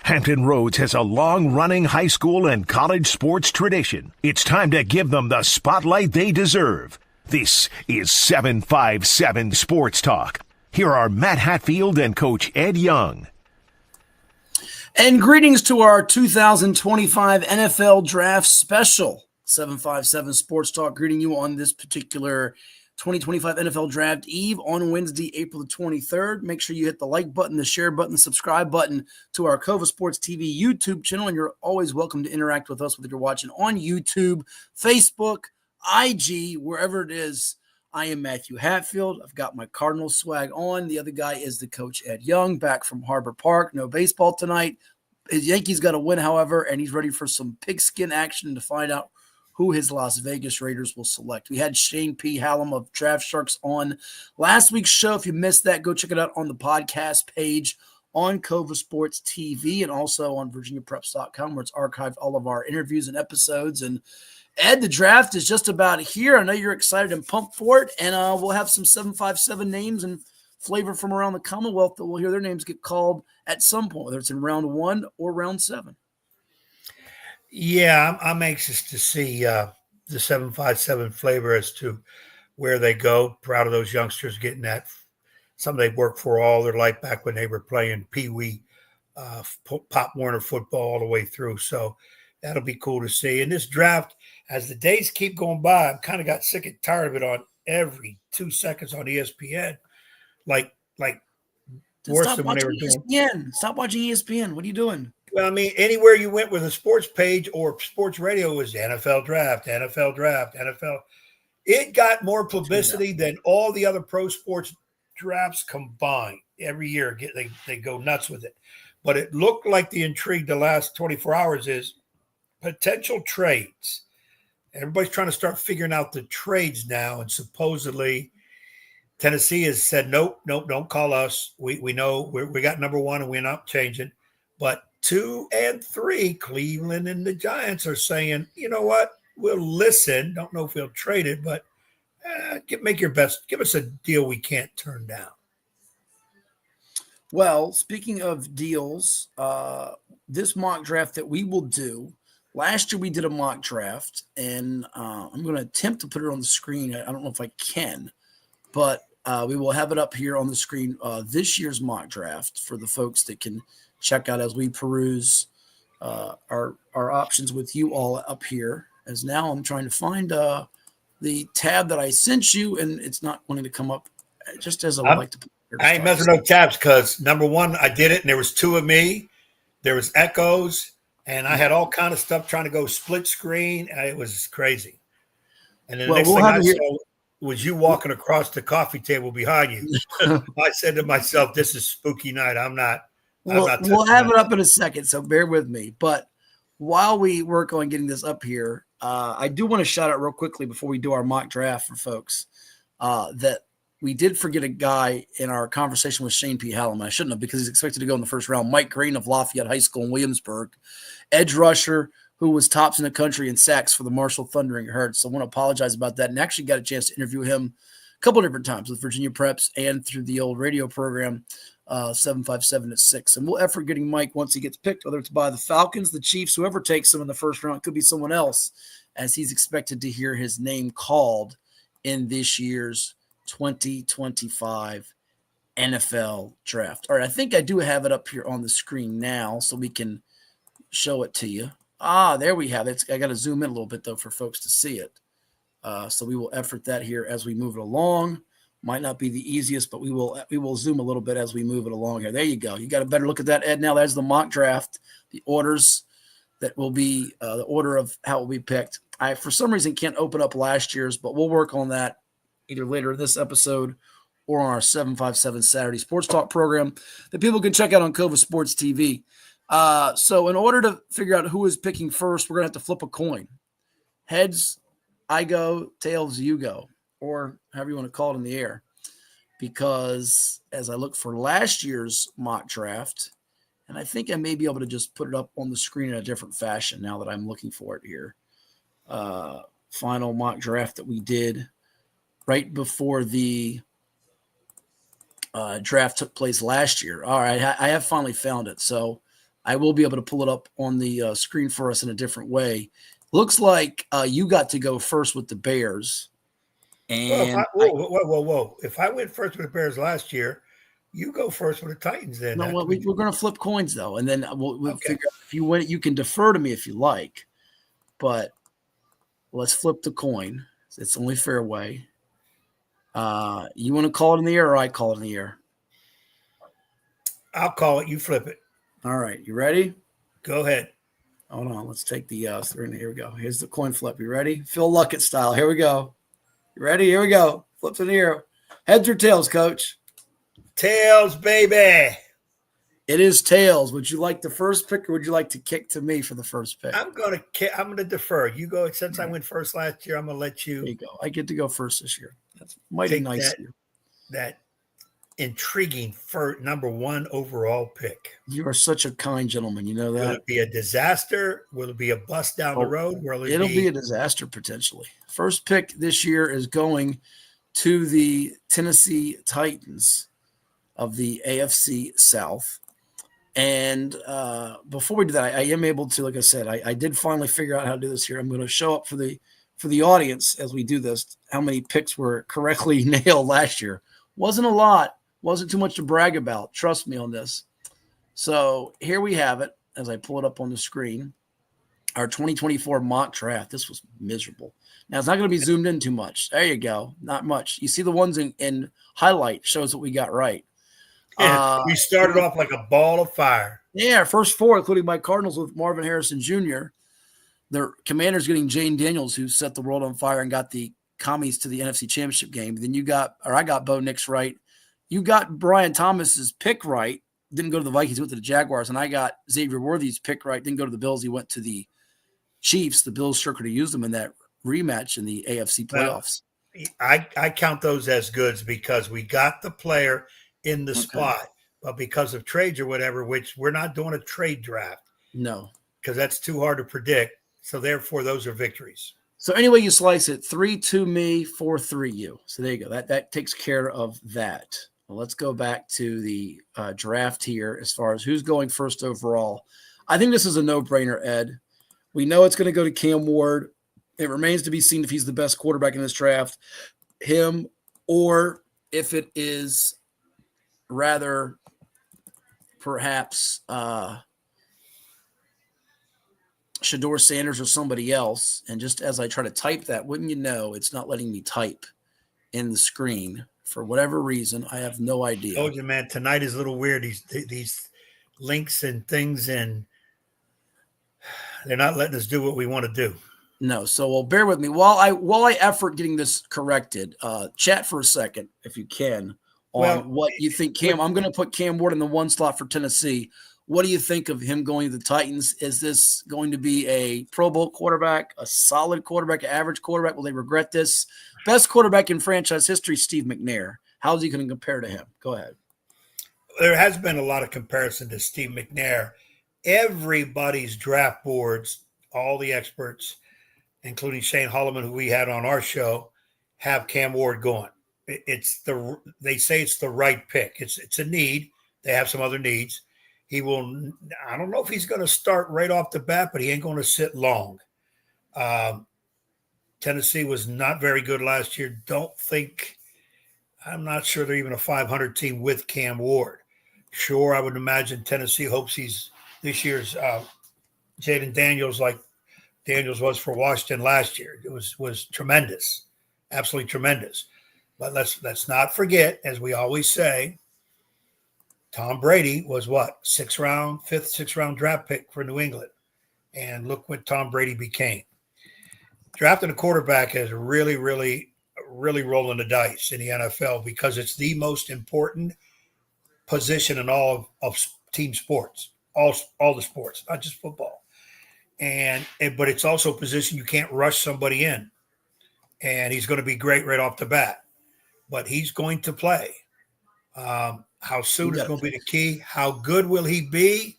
Hampton Roads has a long-running high school and college sports tradition. It's time to give them the spotlight they deserve. This is 757 Sports Talk. Here are Matt Hatfield and Coach Ed Young. And greetings to our 2025 NFL Draft Special. 757 Sports Talk greeting you on this particular 2025 NFL Draft Eve on Wednesday, April the 23rd. Make sure you hit the like button, the share button, the subscribe button to our CoVA Sports TV YouTube channel, and you're always welcome to interact with us whether you're watching on YouTube, Facebook, IG, wherever it is. I am Matthew Hatfield. I've got my Cardinals swag on. The other guy is the Coach Ed Young, back from Harbor Park. No baseball tonight. His Yankees got to win, however, and he's ready for some pigskin action to find out who his Las Vegas Raiders will select. We had Shane P. Hallam of Draft Sharks on last week's show. If you missed that, go check it out on the podcast page on CoVA Sports TV and also on VirginiaPreps.com, where it's archived all of our interviews and episodes. And Ed, the draft is just about here. I know you're excited and pumped for it, and we'll have some 757 names and flavor from around the Commonwealth that we'll hear their names get called at some point, whether it's in round 1 or round 7. Yeah, I'm anxious to see the 757 flavor as to where they go. Proud of those youngsters getting that. Some they've worked for all their life back when they were playing Pee Wee, Pop Warner football all the way through. So that'll be cool to see. And this draft, as the days keep going by, I've kind of got sick and tired of it on every 2 seconds on ESPN. Like worse than when they were doing. ESPN. Stop watching ESPN. What are you doing? Well, I mean, anywhere you went with a sports page or sports radio was NFL draft, NFL draft, NFL. It got more publicity than all the other pro sports drafts combined. Every year they go nuts with it. But it looked like the intrigue the last 24 hours is potential trades. Everybody's trying to start figuring out the trades now, and supposedly Tennessee has said, nope, don't call us. We know we got number 1 and we're not changing. But 2 and 3, Cleveland and the Giants are saying, you know what, we'll listen. Don't know if we'll trade it, but make your best. Give us a deal we can't turn down. Well, speaking of deals, this mock draft that we will do, last year we did a mock draft, and I'm going to attempt to put it on the screen. I don't know if I can, but we will have it up here on the screen, this year's mock draft for the folks that can check out as we peruse our options with you all up here. As now I'm trying to find the tab that I sent you, and it's not wanting to come up just as I would like to put it. I ain't messing up tabs because, number 1, I did it, and there was 2 of me. There was echoes, and I had all kind of stuff trying to go split screen, and it was crazy. And then the next thing I saw was you walking across the coffee table behind you. I said to myself, this is spooky night. We'll have it up in a second, so bear with me. But while we work on getting this up here, I do want to shout out real quickly before we do our mock draft for folks that we did forget a guy in our conversation with Shane P. Hallam. I shouldn't have, because he's expected to go in the first round. Mike Green of Lafayette High School in Williamsburg, edge rusher who was tops in the country in sacks for the Marshall Thundering Herd. So I want to apologize about that, and actually got a chance to interview him a couple of different times with Virginia Preps and through the old radio program, 757 at 6. And we'll effort getting Mike once he gets picked, whether it's by the Falcons, the Chiefs, whoever takes him in the first round. It could be someone else, as he's expected to hear his name called in this year's 2025 NFL draft. All right, I think I do have it up here on the screen now so we can show it to you. There we have it. I got to zoom in a little bit, though, for folks to see it. So we will effort that here as we move it along. Might not be the easiest, but we will zoom a little bit as we move it along here. There you go. You got a better look at that, Ed. Now that's the mock draft, the orders that will be the order of how it will be picked. I, for some reason, can't open up last year's, but we'll work on that either later in this episode or on our 757 Saturday Sports Talk program that people can check out on CoVA Sports TV. So in order to figure out who is picking first, we're going to have to flip a coin. Heads, I go. Tails, you go. Or however you want to call it in the air. Because as I look for last year's mock draft, and I think I may be able to just put it up on the screen in a different fashion now that I'm looking for it here. Final mock draft that we did right before the draft took place last year. All right, I have finally found it. So I will be able to pull it up on the screen for us in a different way. Looks like you got to go first with the Bears. And whoa. If I went first with the Bears last year, you go first with the Titans then. No, we're going to flip coins, though. And then we'll figure out if you win it. You can defer to me if you like. But let's flip the coin. It's only fair way. You want to call it in the air or I call it in the air? I'll call it. You flip it. All right. You ready? Go ahead. Hold on. Let's take the here we go. Here's the coin flip. You ready? Phil Luckett style. Here we go. You ready? Here we go. Flips in the air. Heads or tails, Coach? Tails, baby. It is tails. Would you like the first pick or would you like to kick to me for the first pick? I'm gonna defer. You go. Since I went first last year, I'm gonna let you. There you go. I get to go first this year. That's mighty nice of you. That intriguing number 1 overall pick. You are such a kind gentleman. You know that. Will it be a disaster? Will it be a bust down the road? It'll be a disaster potentially. First pick this year is going to the Tennessee Titans of the AFC South. And before we do that, I am able to, like I said, I did finally figure out how to do this here. I'm going to show up for the audience as we do this, how many picks were correctly nailed last year. Wasn't a lot. Wasn't too much to brag about. Trust me on this. So here we have it as I pull it up on the screen. Our 2024 mock draft. This was miserable. Now, it's not going to be zoomed in too much. There you go. Not much. You see the ones in highlight shows what we got right. Yeah, we started off like a ball of fire. Yeah, first 4, including my Cardinals with Marvin Harrison Jr. Their Commanders getting Jane Daniels, who set the world on fire and got the Commies to the NFC Championship game. Then I got Bo Nix right. You got Brian Thomas's pick right. Didn't go to the Vikings, went to the Jaguars. And I got Xavier Worthy's pick right. Didn't go to the Bills. He went to the Chiefs. The Bills sure could have used him in that rematch in the AFC playoffs. Well, I count those as goods because we got the player in the spot, but because of trades or whatever, which we're not doing a trade draft. No. Because that's too hard to predict. So therefore, those are victories. So anyway you slice it, 3-2 me, 4-3 you. So there you go. That takes care of that. Well, let's go back to the draft here as far as who's going first overall. I think this is a no-brainer, Ed. We know it's going to go to Cam Ward. It remains to be seen if he's the best quarterback in this draft, him, or if it is rather perhaps Shedeur Sanders or somebody else. And just as I try to type that, wouldn't you know, it's not letting me type in the screen for whatever reason. I have no idea. I told you, man, tonight is a little weird. These links and things, and they're not letting us do what we want to do. No, so well, bear with me while I effort getting this corrected. Chat for a second, if you can, on what you think. Cam, I'm going to put Cam Ward in the 1 slot for Tennessee. What do you think of him going to the Titans? Is this going to be a Pro Bowl quarterback, a solid quarterback, an average quarterback? Will they regret this? Best quarterback in franchise history, Steve McNair. How is he going to compare to him? Go ahead. There has been a lot of comparison to Steve McNair. Everybody's draft boards, all the experts, including Shane Holloman, who we had on our show, have Cam Ward going. They say it's the right pick. It's a need. They have some other needs. He will. I don't know if he's going to start right off the bat, but he ain't going to sit long. Tennessee was not very good last year. I'm not sure they're even a 500 team with Cam Ward. Sure, I would imagine Tennessee hopes he's this year's Jaden Daniels, like Daniels was for Washington last year. It was tremendous, absolutely tremendous. But let's not forget, as we always say, Tom Brady was what? 6th round draft pick for New England. And look what Tom Brady became. Drafting a quarterback is really, really, really rolling the dice in the NFL because it's the most important position in all of team sports, all the sports, not just football. But it's also a position you can't rush somebody in. And he's going to be great right off the bat. But he's going to play. How soon is going to be the key? How good will he be?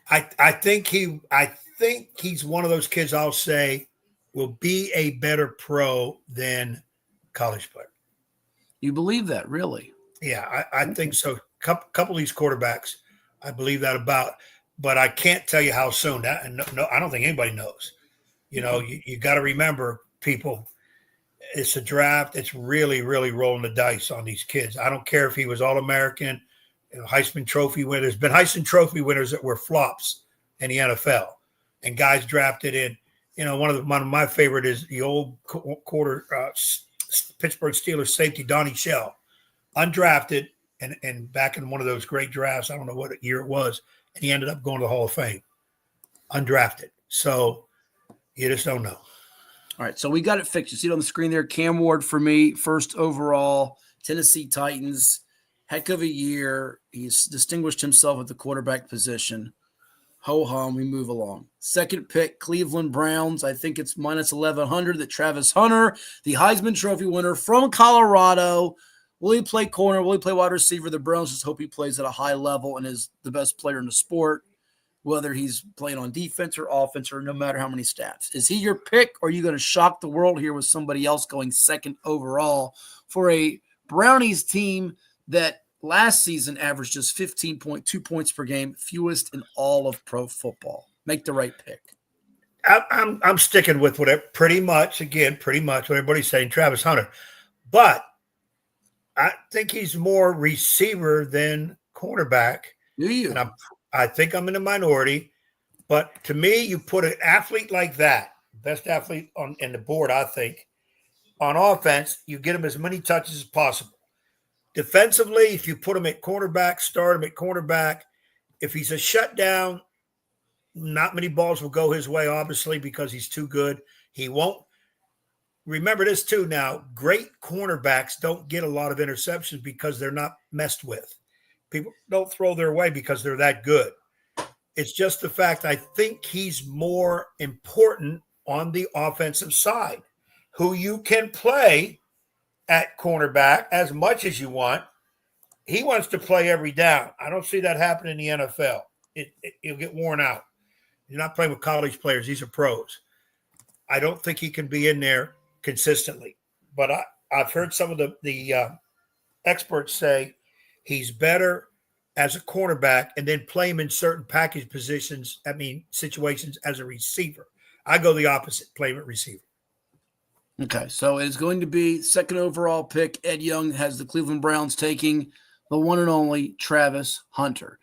I think he's one of those kids I'll say will be a better pro than college player. You believe that, really? Yeah, I think so. Couple of these quarterbacks I believe that about, but I can't tell you how soon. That, and no, I don't think anybody knows. You got to remember, people, it's a draft. It's really, really rolling the dice on these kids. I don't care if he was All-American, Heisman Trophy winner. There's been Heisman Trophy winners that were flops in the NFL, and guys drafted in. One of my favorite is the old Pittsburgh Steelers safety Donnie Shell, undrafted, and back in one of those great drafts. I don't know what year it was, and he ended up going to the Hall of Fame, undrafted. So you just don't know. All right, so we got it fixed. You see it on the screen there. Cam Ward for me, first overall, Tennessee Titans, heck of a year. He's distinguished himself at the quarterback position. Ho-hum, we move along. Second pick, Cleveland Browns. I think it's minus 1,100 that Travis Hunter, the Heisman Trophy winner from Colorado. Will he play corner? Will he play wide receiver? The Browns just hope he plays at a high level and is the best player in the sport, whether he's playing on defense or offense or no matter how many stats. Is he your pick, or are you going to shock the world here with somebody else going second overall for a Brownies team that last season averaged just 15.2 points per game, fewest in all of pro football? Make the right pick. I'm sticking with whatever, pretty much what everybody's saying, Travis Hunter. But I think he's more receiver than cornerback. Do you? And I think I'm in the minority. But to me, you put an athlete like that, best athlete in the board, I think, on offense, you get him as many touches as possible. Defensively, if you put him at cornerback, start him at cornerback. If he's a shutdown, not many balls will go his way, obviously, because he's too good. He won't. Remember this, too, now. Great cornerbacks don't get a lot of interceptions because they're not messed with. People don't throw their way because they're that good. It's just the fact I think he's more important on the offensive side, who you can play at cornerback as much as you want. He wants to play every down. I don't see that happening in the NFL. He'll get worn out. You're not playing with college players. These are pros. I don't think he can be in there consistently. But I've heard some of the experts say he's better as a cornerback and then play him in certain package situations as a receiver. I go the opposite, play him at receiver. Okay, so it's going to be second overall pick. Ed Young has the Cleveland Browns taking the one and only Travis Hunter.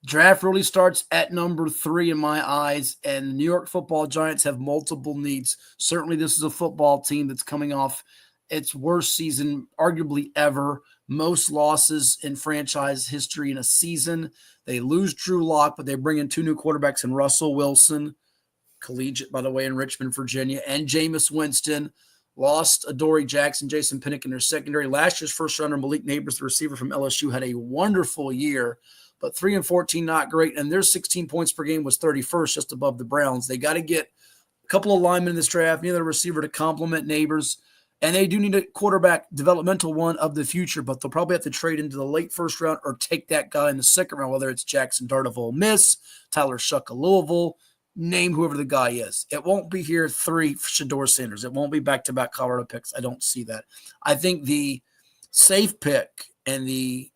Draft really starts at number 3 in my eyes, and the New York Football Giants have multiple needs. Certainly this is a football team that's coming off its worst season arguably ever, most losses in franchise history in a season. They lose Drew Lock, but they bring in 2 new quarterbacks in Russell Wilson, collegiate, by the way, in Richmond, Virginia, and Jameis Winston. Lost Adoree Jackson, Jason Pinnock in their secondary. Last year's first rounder, Malik Neighbors, the receiver from LSU, had a wonderful year, but 3-14, not great. And their 16 points per game was 31st, just above the Browns. They got to get a couple of linemen in this draft, neither receiver to complement Neighbors. And they do need a quarterback, developmental one of the future, but they'll probably have to trade into the late first round or take that guy in the second round, whether it's Jackson Dart of Ole Miss, Tyler Shuck of Louisville, name whoever the guy is. It won't be here 3 Shedeur Sanders. It won't be back-to-back Colorado picks. I don't see that. I think the safe pick and the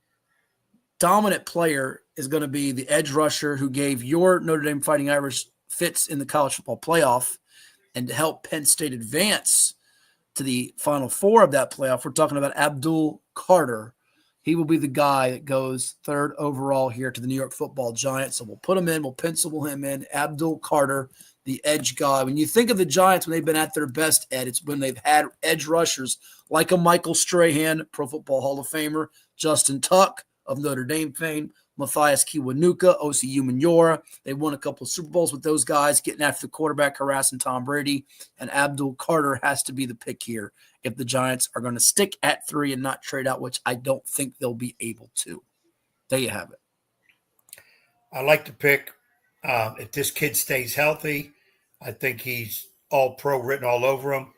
dominant player is going to be the edge rusher who gave your Notre Dame Fighting Irish fits in the college football playoff and to help Penn State advance to the Final Four of that playoff. We're talking about Abdul Carter. He will be the guy that goes 3rd overall here to the New York Football Giants. So we'll put him in. We'll pencil him in. Abdul Carter, the edge guy. When you think of the Giants, when they've been at their best, Ed, it's when they've had edge rushers like a Michael Strahan, Pro Football Hall of Famer, Justin Tuck of Notre Dame fame, Matthias Kiwanuka, O.C. Umenyiora. They won a couple of Super Bowls with those guys, getting after the quarterback, harassing Tom Brady. And Abdul Carter has to be the pick here if the Giants are going to stick at 3 and not trade out, which I don't think they'll be able to. There you have it. I like to pick. If this kid stays healthy, I think he's all pro written all over him.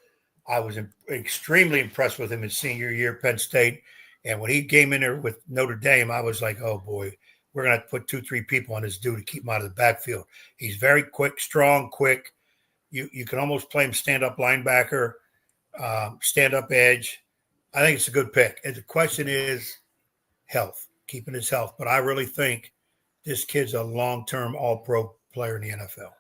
I was extremely impressed with him his senior year, Penn State. And when he came in there with Notre Dame, I was like, oh, boy, we're going to have to put 2-3 people on this dude to keep him out of the backfield. He's very quick, strong, quick. You can almost play him stand-up linebacker, stand-up edge. I think it's a good pick. And the question is health, keeping his health. But I really think this kid's a long-term all-pro player in the NFL.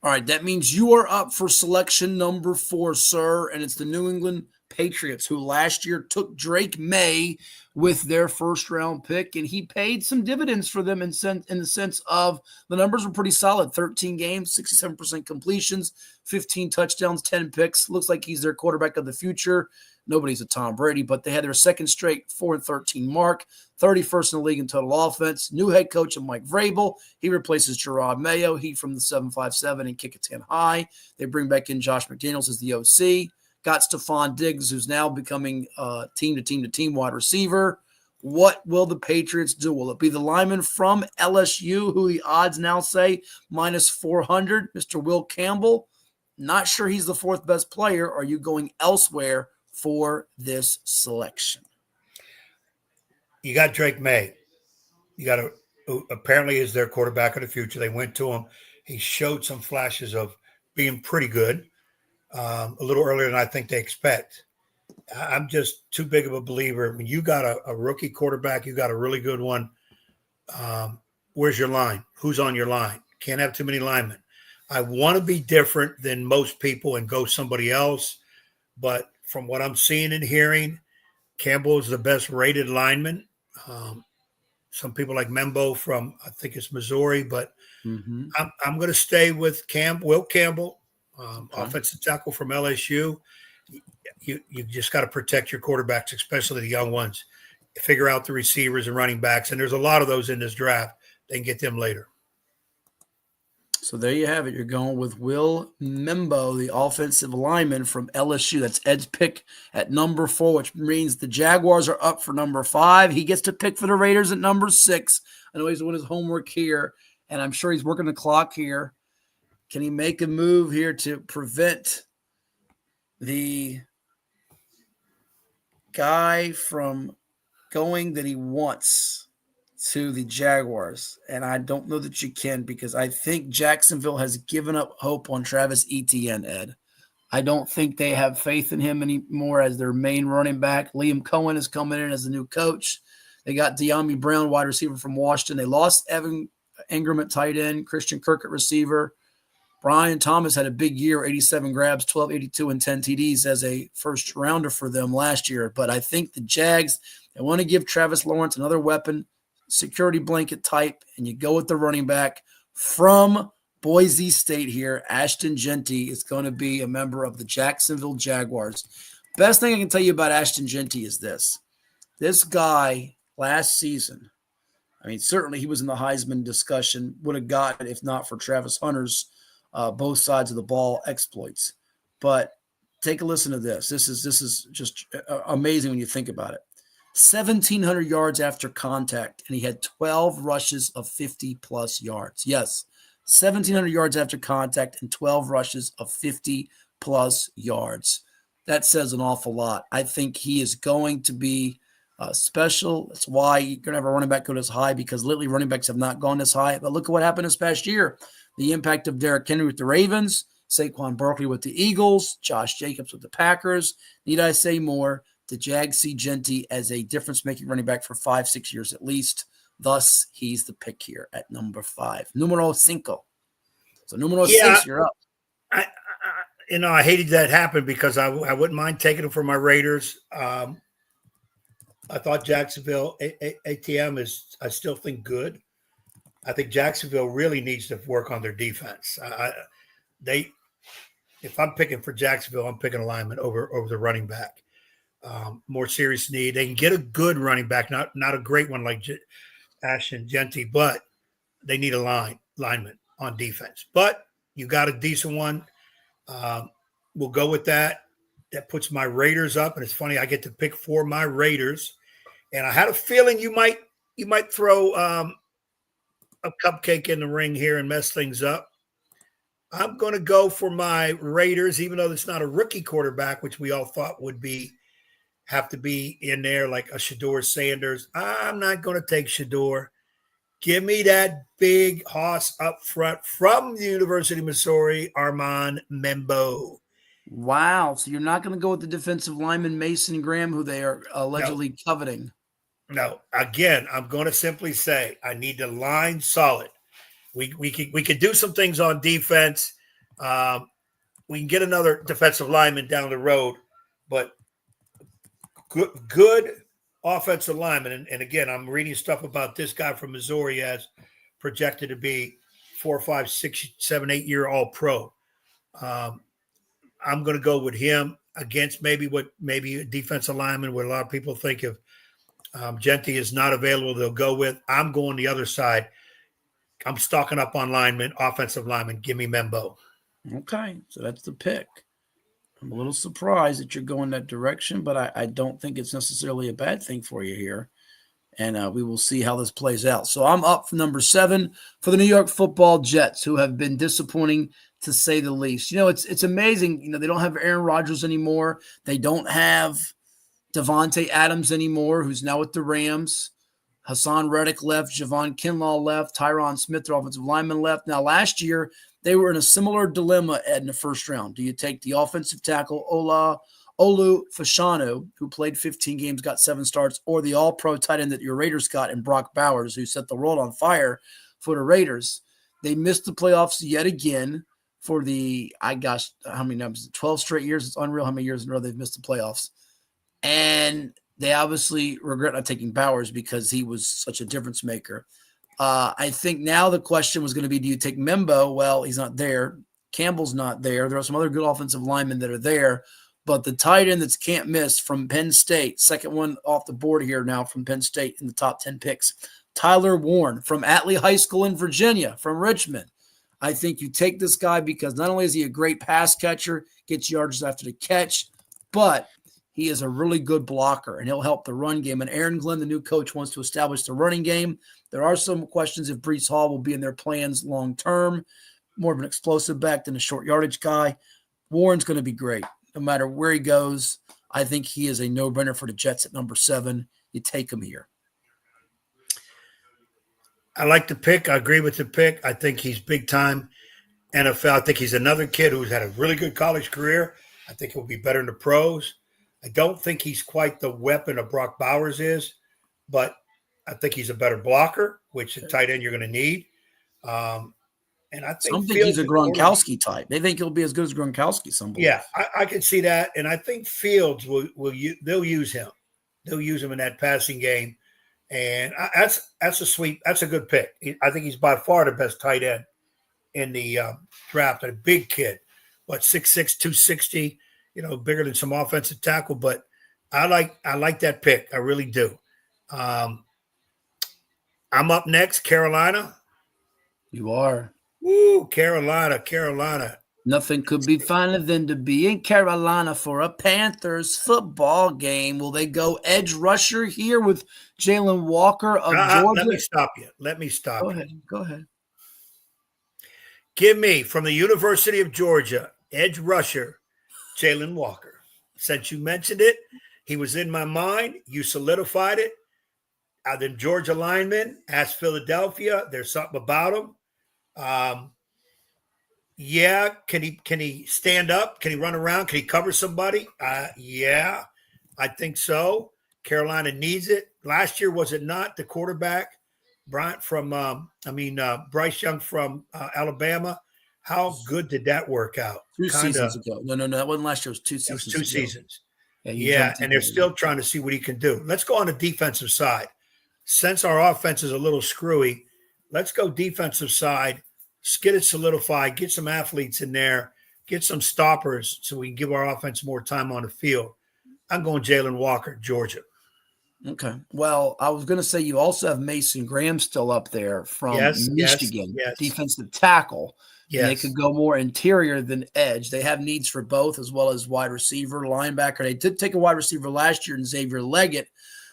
All right, that means you are up for selection number 4, sir, and it's the New England Patriots, who last year took Drake May with their first-round pick, and he paid some dividends for them in the sense of the numbers were pretty solid. 13 games, 67% completions, 15 touchdowns, 10 picks. Looks like he's their quarterback of the future. Nobody's a Tom Brady, but they had their second straight 4-13 mark, 31st in the league in total offense. New head coach of Mike Vrabel. He replaces Gerard Mayo. He from the 757 and kick a 10 high. They bring back in Josh McDaniels as the OC. Got Stephon Diggs, who's now becoming team-to-team wide receiver. What will the Patriots do? Will it be the lineman from LSU, who the odds now say minus 400, Mr. Will Campbell? Not sure he's the 4th best player. Are you going elsewhere for this selection? You got Drake May. Who apparently is their quarterback of the future. They went to him. He showed some flashes of being pretty good. A little earlier than I think they expect. I'm just too big of a believer. When you got a rookie quarterback, you got a really good one. Where's your line? Who's on your line? Can't have too many linemen. I want to be different than most people and go somebody else. But from what I'm seeing and hearing, Campbell is the best rated lineman. Some people like Membo from, I think it's Missouri, but I'm going to stay with Will Campbell. Offensive tackle from LSU. You just got to protect your quarterbacks, especially the young ones. Figure out the receivers and running backs, and there's a lot of those in this draft. They can get them later. So there you have it. You're going with Will Membo, the offensive lineman from LSU. That's Ed's pick at number 4, which means the Jaguars are up for number 5. He gets to pick for the Raiders at number 6. I know he's doing his homework here, and I'm sure he's working the clock here. Can he make a move here to prevent the guy from going that he wants to the Jaguars? And I don't know that you can, because I think Jacksonville has given up hope on Travis Etienne, Ed. I don't think they have faith in him anymore as their main running back. Liam Cohen is coming in as the new coach. They got De'Ami Brown, wide receiver from Washington. They lost Evan Ingram at tight end, Christian Kirk at receiver. Brian Thomas had a big year, 87 grabs, 12, 82, and 10 TDs as a first rounder for them last year. But I think the Jags, they want to give Travis Lawrence another weapon, security blanket type, and you go with the running back from Boise State here. Ashton Jeanty is going to be a member of the Jacksonville Jaguars. Best thing I can tell you about Ashton Jeanty is this. This guy last season, I mean, certainly he was in the Heisman discussion, would have got it if not for Travis Hunter's both sides of the ball exploits. But take a listen to this. This is just amazing when you think about it. 1,700 yards after contact, and he had 12 rushes of 50-plus yards. Yes, 1,700 yards after contact and 12 rushes of 50-plus yards. That says an awful lot. I think he is going to be special. That's why you're going to have a running back go this high, because lately running backs have not gone this high. But look at what happened this past year. The impact of Derrick Henry with the Ravens, Saquon Barkley with the Eagles, Josh Jacobs with the Packers. Need I say more? The Jags see Jeanty as a difference-making running back for 5-6 years at least. Thus, he's the pick here at number 5. Numero 5. So numero 6, you're up. I hated that happened because I wouldn't mind taking him for my Raiders. I thought Jacksonville, ATM is, I still think, good. I think Jacksonville really needs to work on their defense. If I'm picking for Jacksonville, I'm picking a lineman over the running back. More serious need. They can get a good running back, not a great one like Ashton Jeanty, but they need a lineman on defense. But you got a decent one. We'll go with that. That puts my Raiders up, and it's funny, I get to pick for my Raiders. And I had a feeling you might throw a cupcake in the ring here and mess things up. I'm going to go for my Raiders, even though it's not a rookie quarterback, which we all thought would have to be in there like a Shedeur Sanders. I'm not going to take Shedeur. Give me that big hoss up front from the University of Missouri, Armand Membo. Wow. So you're not going to go with the defensive lineman Mason Graham, who they are allegedly coveting. No, again, I'm going to simply say I need the line solid. We could do some things on defense. We can get another defensive lineman down the road, but good offensive lineman. And again, I'm reading stuff about this guy from Missouri as projected to be 4, 5, 6, 7, 8-year All-Pro. I'm going to go with him against maybe a defensive lineman, what a lot of people think of. Genty is not available, they'll go with. I'm going the other side. I'm stocking up on linemen, offensive linemen. Give me Membo. Okay, so that's the pick. I'm a little surprised that you're going that direction, but I don't think it's necessarily a bad thing for you here. And we will see how this plays out. So I'm up for number 7 for the New York Football Jets, who have been disappointing to say the least. It's amazing. They don't have Aaron Rodgers anymore. They don't have Devontae Adams anymore, who's now with the Rams. Hassan Reddick left. Javon Kinlaw left. Tyron Smith, their offensive lineman, left. Now, last year, they were in a similar dilemma, Ed, in the first round. Do you take the offensive tackle, Olu Fashanu, who played 15 games, got 7 starts, or the all-pro tight end that your Raiders got in Brock Bowers, who set the world on fire for the Raiders? They missed the playoffs yet again for how many numbers? 12 straight years. It's unreal how many years in a row they've missed the playoffs. And they obviously regret not taking Bowers because he was such a difference maker. I think now the question was going to be, do you take Membo? Well, he's not there. Campbell's not there. There are some other good offensive linemen that are there. But the tight end that's can't miss from Penn State, second one off the board here now from Penn State in the top 10 picks, Tyler Warren from Atlee High School in Virginia, from Richmond. I think you take this guy because not only is he a great pass catcher, gets yards after the catch, but he is a really good blocker, and he'll help the run game. And Aaron Glenn, the new coach, wants to establish the running game. There are some questions if Breece Hall will be in their plans long-term, more of an explosive back than a short yardage guy. Warren's going to be great. No matter where he goes, I think he is a no-brainer for the Jets at number 7. You take him here. I like the pick. I agree with the pick. I think he's big-time NFL. I think he's another kid who's had a really good college career. I think he'll be better in the pros. I don't think he's quite the weapon of Brock Bowers is, but I think he's a better blocker, which a tight end you're going to need. And I think he's a Gronkowski type. They think he'll be as good as Gronkowski. Yeah, I can see that, and I think Fields they'll use him. They'll use him in that passing game, and that's a good pick. I think he's by far the best tight end in the draft. A big kid, 6'6", 260. Bigger than some offensive tackle, but I like that pick. I really do. I'm up next, Carolina. You are. Woo, Carolina. Nothing could be finer than to be in Carolina for a Panthers football game. Will they go edge rusher here with Jalen Walker of Georgia? Let me stop you. Go ahead. Give me, from the University of Georgia, edge rusher, Jalen Walker. Since you mentioned it, he was in my mind. You solidified it. Then Georgia lineman, ask Philadelphia. There's something about him. Can he stand up? Can he run around? Can he cover somebody? Yeah, I think so. Carolina needs it. Last year, was it not the quarterback, Bryce Young from Alabama? How good did that work out? 2 seasons ago. No, that wasn't last year. It was 2 seasons ago. 2 seasons. Yeah, and they're still trying to see what he can do. Let's go on the defensive side. Since our offense is a little screwy, let's go defensive side. Let's get it solidified, get some athletes in there, get some stoppers so we can give our offense more time on the field. I'm going Jalen Walker, Georgia. Okay. Well, I was going to say you also have Mason Graham still up there from Michigan, defensive tackle. Yes. They could go more interior than edge. They have needs for both as well as wide receiver, linebacker. They did take a wide receiver last year in Xavier Leggett,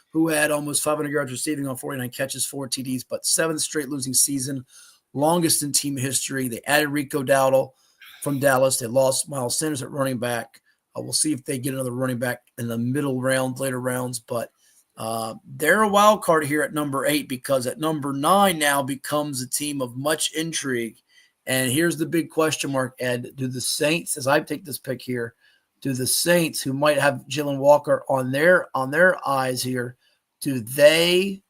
who had almost 500 yards receiving on 49 catches, 4 TDs, but 7th straight losing season, longest in team history. They added Rico Dowdle from Dallas. They lost Miles Sanders at running back. We'll see if they get another running back in the later rounds, but they're a wild card here at number 8 because at number 9 now becomes a team of much intrigue. And here's the big question mark, Ed. Do the Saints, as I take this pick here, do the Saints, who might have Jalen Walker on their eyes here, Do they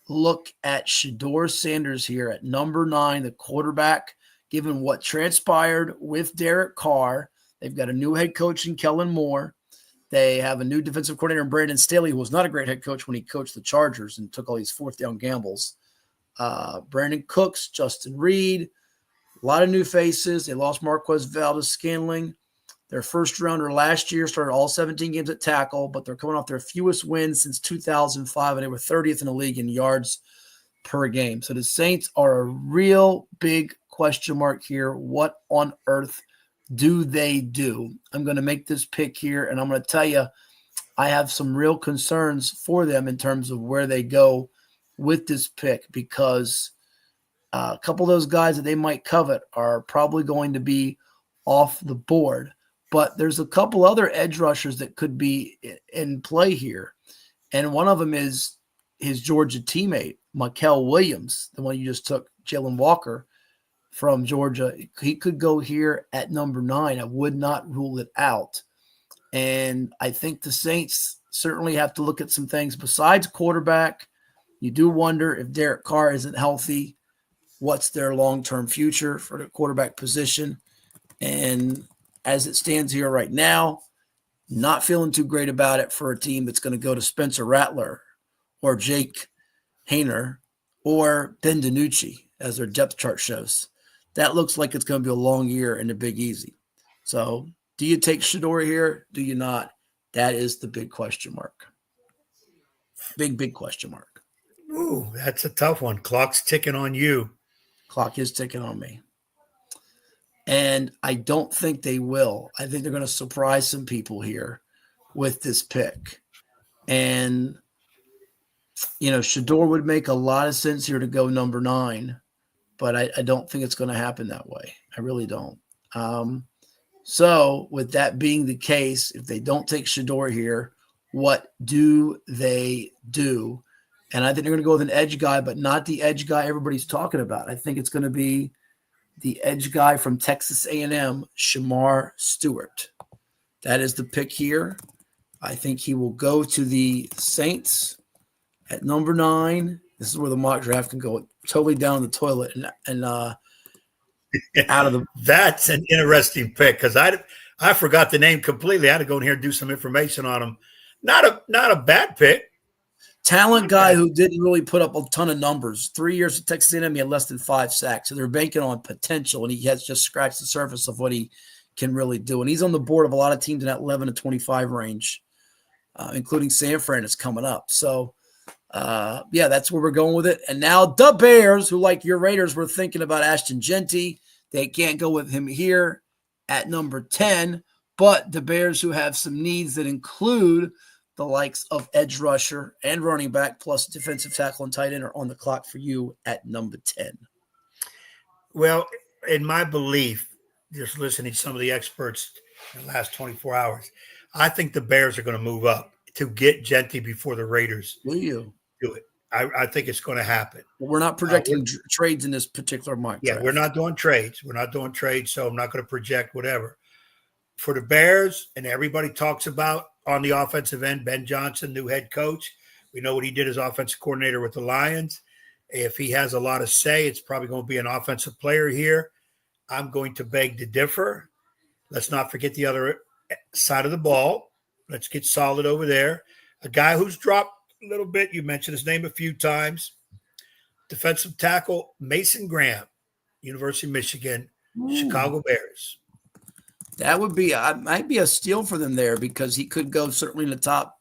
look at Shedeur Sanders here at number 9, the quarterback, given what transpired with Derek Carr? They've got a new head coach in Kellen Moore. They have a new defensive coordinator in Brandon Staley, who was not a great head coach when he coached the Chargers and took all these fourth down gambles. Brandon Cooks, Justin Reed, a lot of new faces. They lost Marquez Valdez-Scantling. Their first rounder last year started all 17 games at tackle, but they're coming off their fewest wins since 2005, and they were 30th in the league in yards per game. So the Saints are a real big question mark here. What on earth do they do? I'm going to make this pick here, and I'm going to tell you I have some real concerns for them in terms of where they go with this pick, because a couple of those guys that they might covet are probably going to be off the board. But there's a couple other edge rushers that could be in play here. And one of them is his Georgia teammate, Mikel Williams, the one you just took, Jalen Walker from Georgia. He could go here at number 9. I would not rule it out. And I think the Saints certainly have to look at some things besides quarterback. You do wonder if Derek Carr isn't healthy, what's their long-term future for the quarterback position. And as it stands here right now, not feeling too great about it for a team that's going to go to Spencer Rattler or Jake Hayner or Ben DiNucci, as their depth chart shows. That looks like it's going to be a long year in the Big Easy. So do you take Shedeur here? Do you not? That is the big question mark. Big question mark. Ooh, that's a tough one. Clock's ticking on you. Clock is ticking on me. And I don't think they will. I think they're going to surprise some people here with this pick. And, Shedeur would make a lot of sense here to go number 9, but I don't think it's going to happen that way. I really don't. So with that being the case, if they don't take Shedeur here, what do they do? And I think they're going to go with an edge guy, but not the edge guy everybody's talking about. I think it's going to be the edge guy from Texas A&M, Shamar Stewart. That is the pick here. I think he will go to the Saints at number 9. This is where the mock draft can go totally down the toilet and out of the. That's an interesting pick, because I forgot the name completely. I had to go in here and do some information on him. Not a bad pick. Talent guy who didn't really put up a ton of numbers. 3 years at Texas A&M, he had less than 5 sacks. So they're banking on potential, and he has just scratched the surface of what he can really do. And he's on the board of a lot of teams in that 11 to 25 range, including San Fran is coming up. So, that's where we're going with it. And now the Bears, who, like your Raiders, were thinking about Ashton Genty. They can't go with him here at number 10. But the Bears, who have some needs that include the likes of edge rusher and running back plus defensive tackle and tight end, are on the clock for you at number 10. Well, in my belief, just listening to some of the experts in the last 24 hours, I think the Bears are going to move up to get Genty before the Raiders Will you do it. I think it's going to happen. Well, we're not projecting trades in this particular mock draft. Yeah, we're not doing trades. So I'm not going to project whatever. For the Bears, and everybody talks about on the offensive end, Ben Johnson, new head coach. We know what he did as offensive coordinator with the Lions. If he has a lot of say, it's probably going to be an offensive player here. I'm going to beg to differ. Let's not forget the other side of the ball. Let's get solid over there. A guy who's dropped a little bit. You mentioned his name a few times. Defensive tackle Mason Graham, University of Michigan, Chicago Bears. That would be might be a steal for them there, because he could go certainly in the top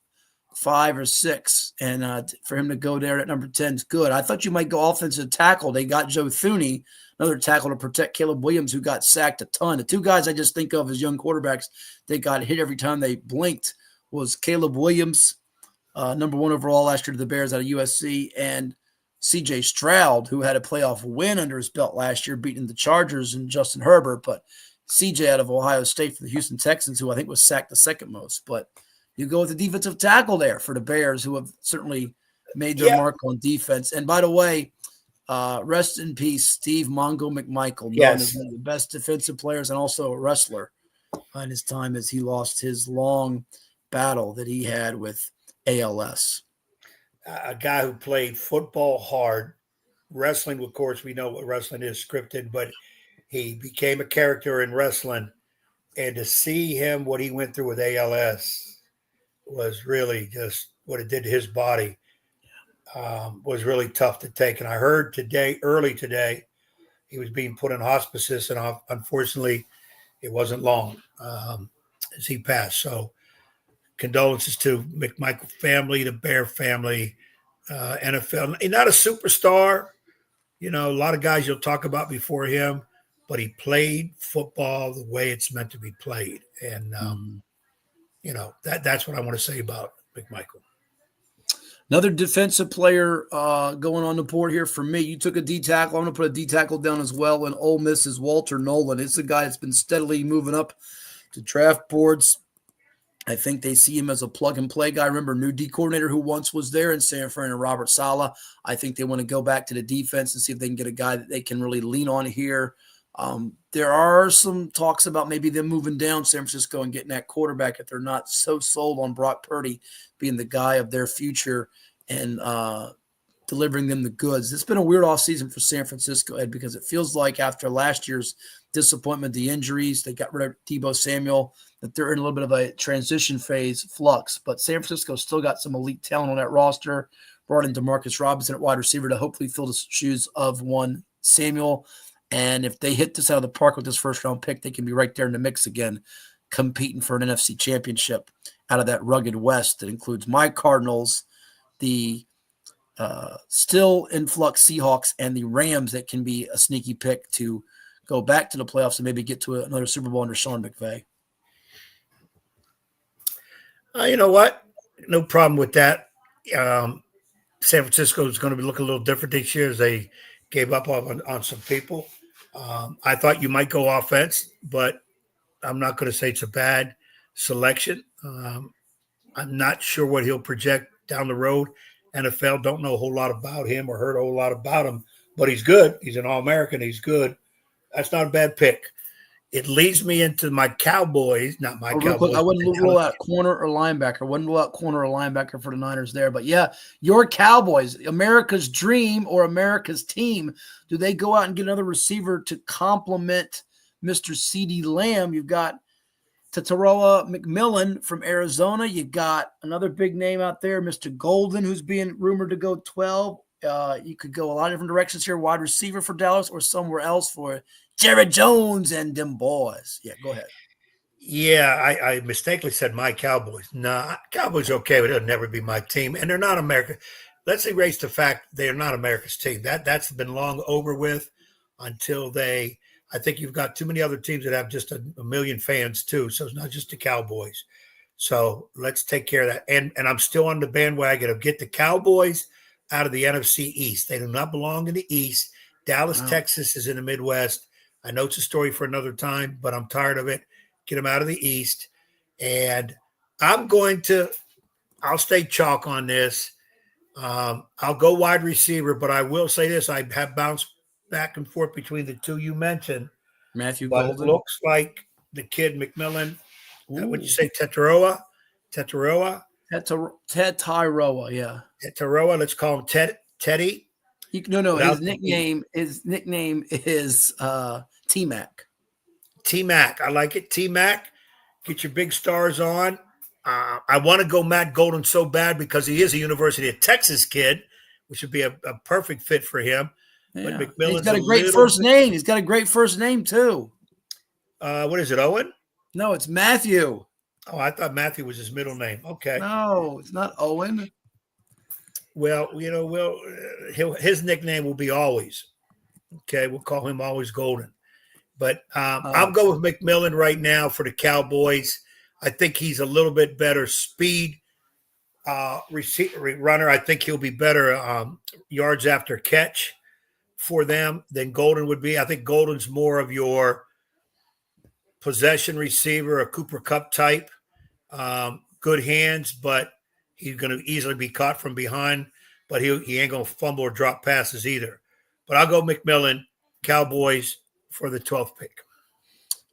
5 or 6, and for him to go there at number 10 is good. I thought you might go offensive tackle. They got Joe Thuney, another tackle to protect Caleb Williams, who got sacked a ton. The two guys I just think of as young quarterbacks that got hit every time they blinked was Caleb Williams, number 1 overall last year to the Bears out of USC, and C.J. Stroud, who had a playoff win under his belt last year, beating the Chargers and Justin Herbert, but CJ out of Ohio State for the Houston Texans, who I think was sacked the second most. But you go with the defensive tackle there for the Bears, who have certainly made their mark on defense. And by the way, rest in peace, Steve Mongo McMichael, known as one of the best defensive players and also a wrestler in his time, as he lost his long battle that he had with ALS. a guy who played football hard. Wrestling, of course, we know what wrestling is, scripted, but he became a character in wrestling. And to see him, what he went through with ALS was really just what it did to his body, was really tough to take. And I heard early today, he was being put in hospices, and unfortunately, it wasn't long as he passed. So condolences to McMichael family, the Bear family, NFL. He's not a superstar. A lot of guys you'll talk about before him, but he played football the way it's meant to be played. And, that's what I want to say about McMichael. Another defensive player going on the board here for me. You took a D tackle. I'm going to put a D tackle down as well. And Ole Miss is Walter Nolan. It's a guy that's been steadily moving up to draft boards. I think they see him as a plug-and-play guy. Remember, new D coordinator who once was there in San Fran and Robert Saleh. I think they want to go back to the defense and see if they can get a guy that they can really lean on here. There are some talks about maybe them moving down San Francisco and getting that quarterback if they're not so sold on Brock Purdy being the guy of their future and delivering them the goods. It's been a weird offseason for San Francisco, Ed, because it feels like after last year's disappointment, the injuries, they got rid of Deebo Samuel, that they're in a little bit of a transition phase flux. But San Francisco still got some elite talent on that roster. Brought in Demarcus Robinson at wide receiver to hopefully fill the shoes of one Samuel. And if they hit this out of the park with this first-round pick, they can be right there in the mix again, competing for an NFC championship out of that rugged West that includes my Cardinals, the still in flux Seahawks, and the Rams that can be a sneaky pick to go back to the playoffs and maybe get to another Super Bowl under Sean McVay. You know what? No problem with that. San Francisco is going to be looking a little different this year as they gave up on some people. I thought you might go offense, but I'm not going to say it's a bad selection. I'm not sure what he'll project down the road. NFL, don't know a whole lot about him or heard a whole lot about him, but he's good. He's an All-American. He's good. That's not a bad pick. It leads me into my Cowboys, not my Cowboys. Quick, I wouldn't rule out corner or linebacker for the Niners there. But, yeah, your Cowboys, America's dream or America's team, do they go out and get another receiver to complement Mr. CeeDee Lamb? You've got Tataroa McMillan from Arizona. You got another big name out there, Mr. Golden, who's being rumored to go 12. You could go a lot of different directions here, wide receiver for Dallas or somewhere else for Jared Jones and them boys. Yeah, go ahead. Yeah, I mistakenly said my Cowboys. Nah, Cowboys are okay, but it'll never be my team. And they're not America. Let's erase the fact they are not America's team. That's been long over with until they – I think you've got too many other teams that have just a million fans too. So it's not just the Cowboys. So let's take care of that. And I'm still on the bandwagon of get the Cowboys out of the NFC East. They do not belong in the East. Dallas, Texas is in the Midwest. I know it's a story for another time, but I'm tired of it. Get them out of the East. And I'll stay chalk on this. I'll go wide receiver, but I will say this. I have bounced back and forth between the two you mentioned. Matthew but Golden. It looks like the kid McMillan. What'd you say, Tataroa? Tataroa, yeah. Tataroa, let's call him Teddy. His nickname is T-Mac. T-Mac, I like it. T-Mac, get your big stars on. I want to go Matt Golden so bad because he is a University of Texas kid, which would be a perfect fit for him. Yeah. But McMillan's he's got a great first name. He's got a great first name too. What is it, Owen? No, it's Matthew. Oh, I thought Matthew was his middle name. Okay. No, it's not Owen. Well, his nickname will be Always. Okay, we'll call him Always Golden. But I'll go with McMillan right now for the Cowboys. I think he's a little bit better speed runner. I think he'll be better yards after catch for them than Golden would be. I think Golden's more of your possession receiver, a Cooper Kupp type. Good hands, but he's going to easily be caught from behind, but he ain't going to fumble or drop passes either. But I'll go McMillan, Cowboys for the 12th pick.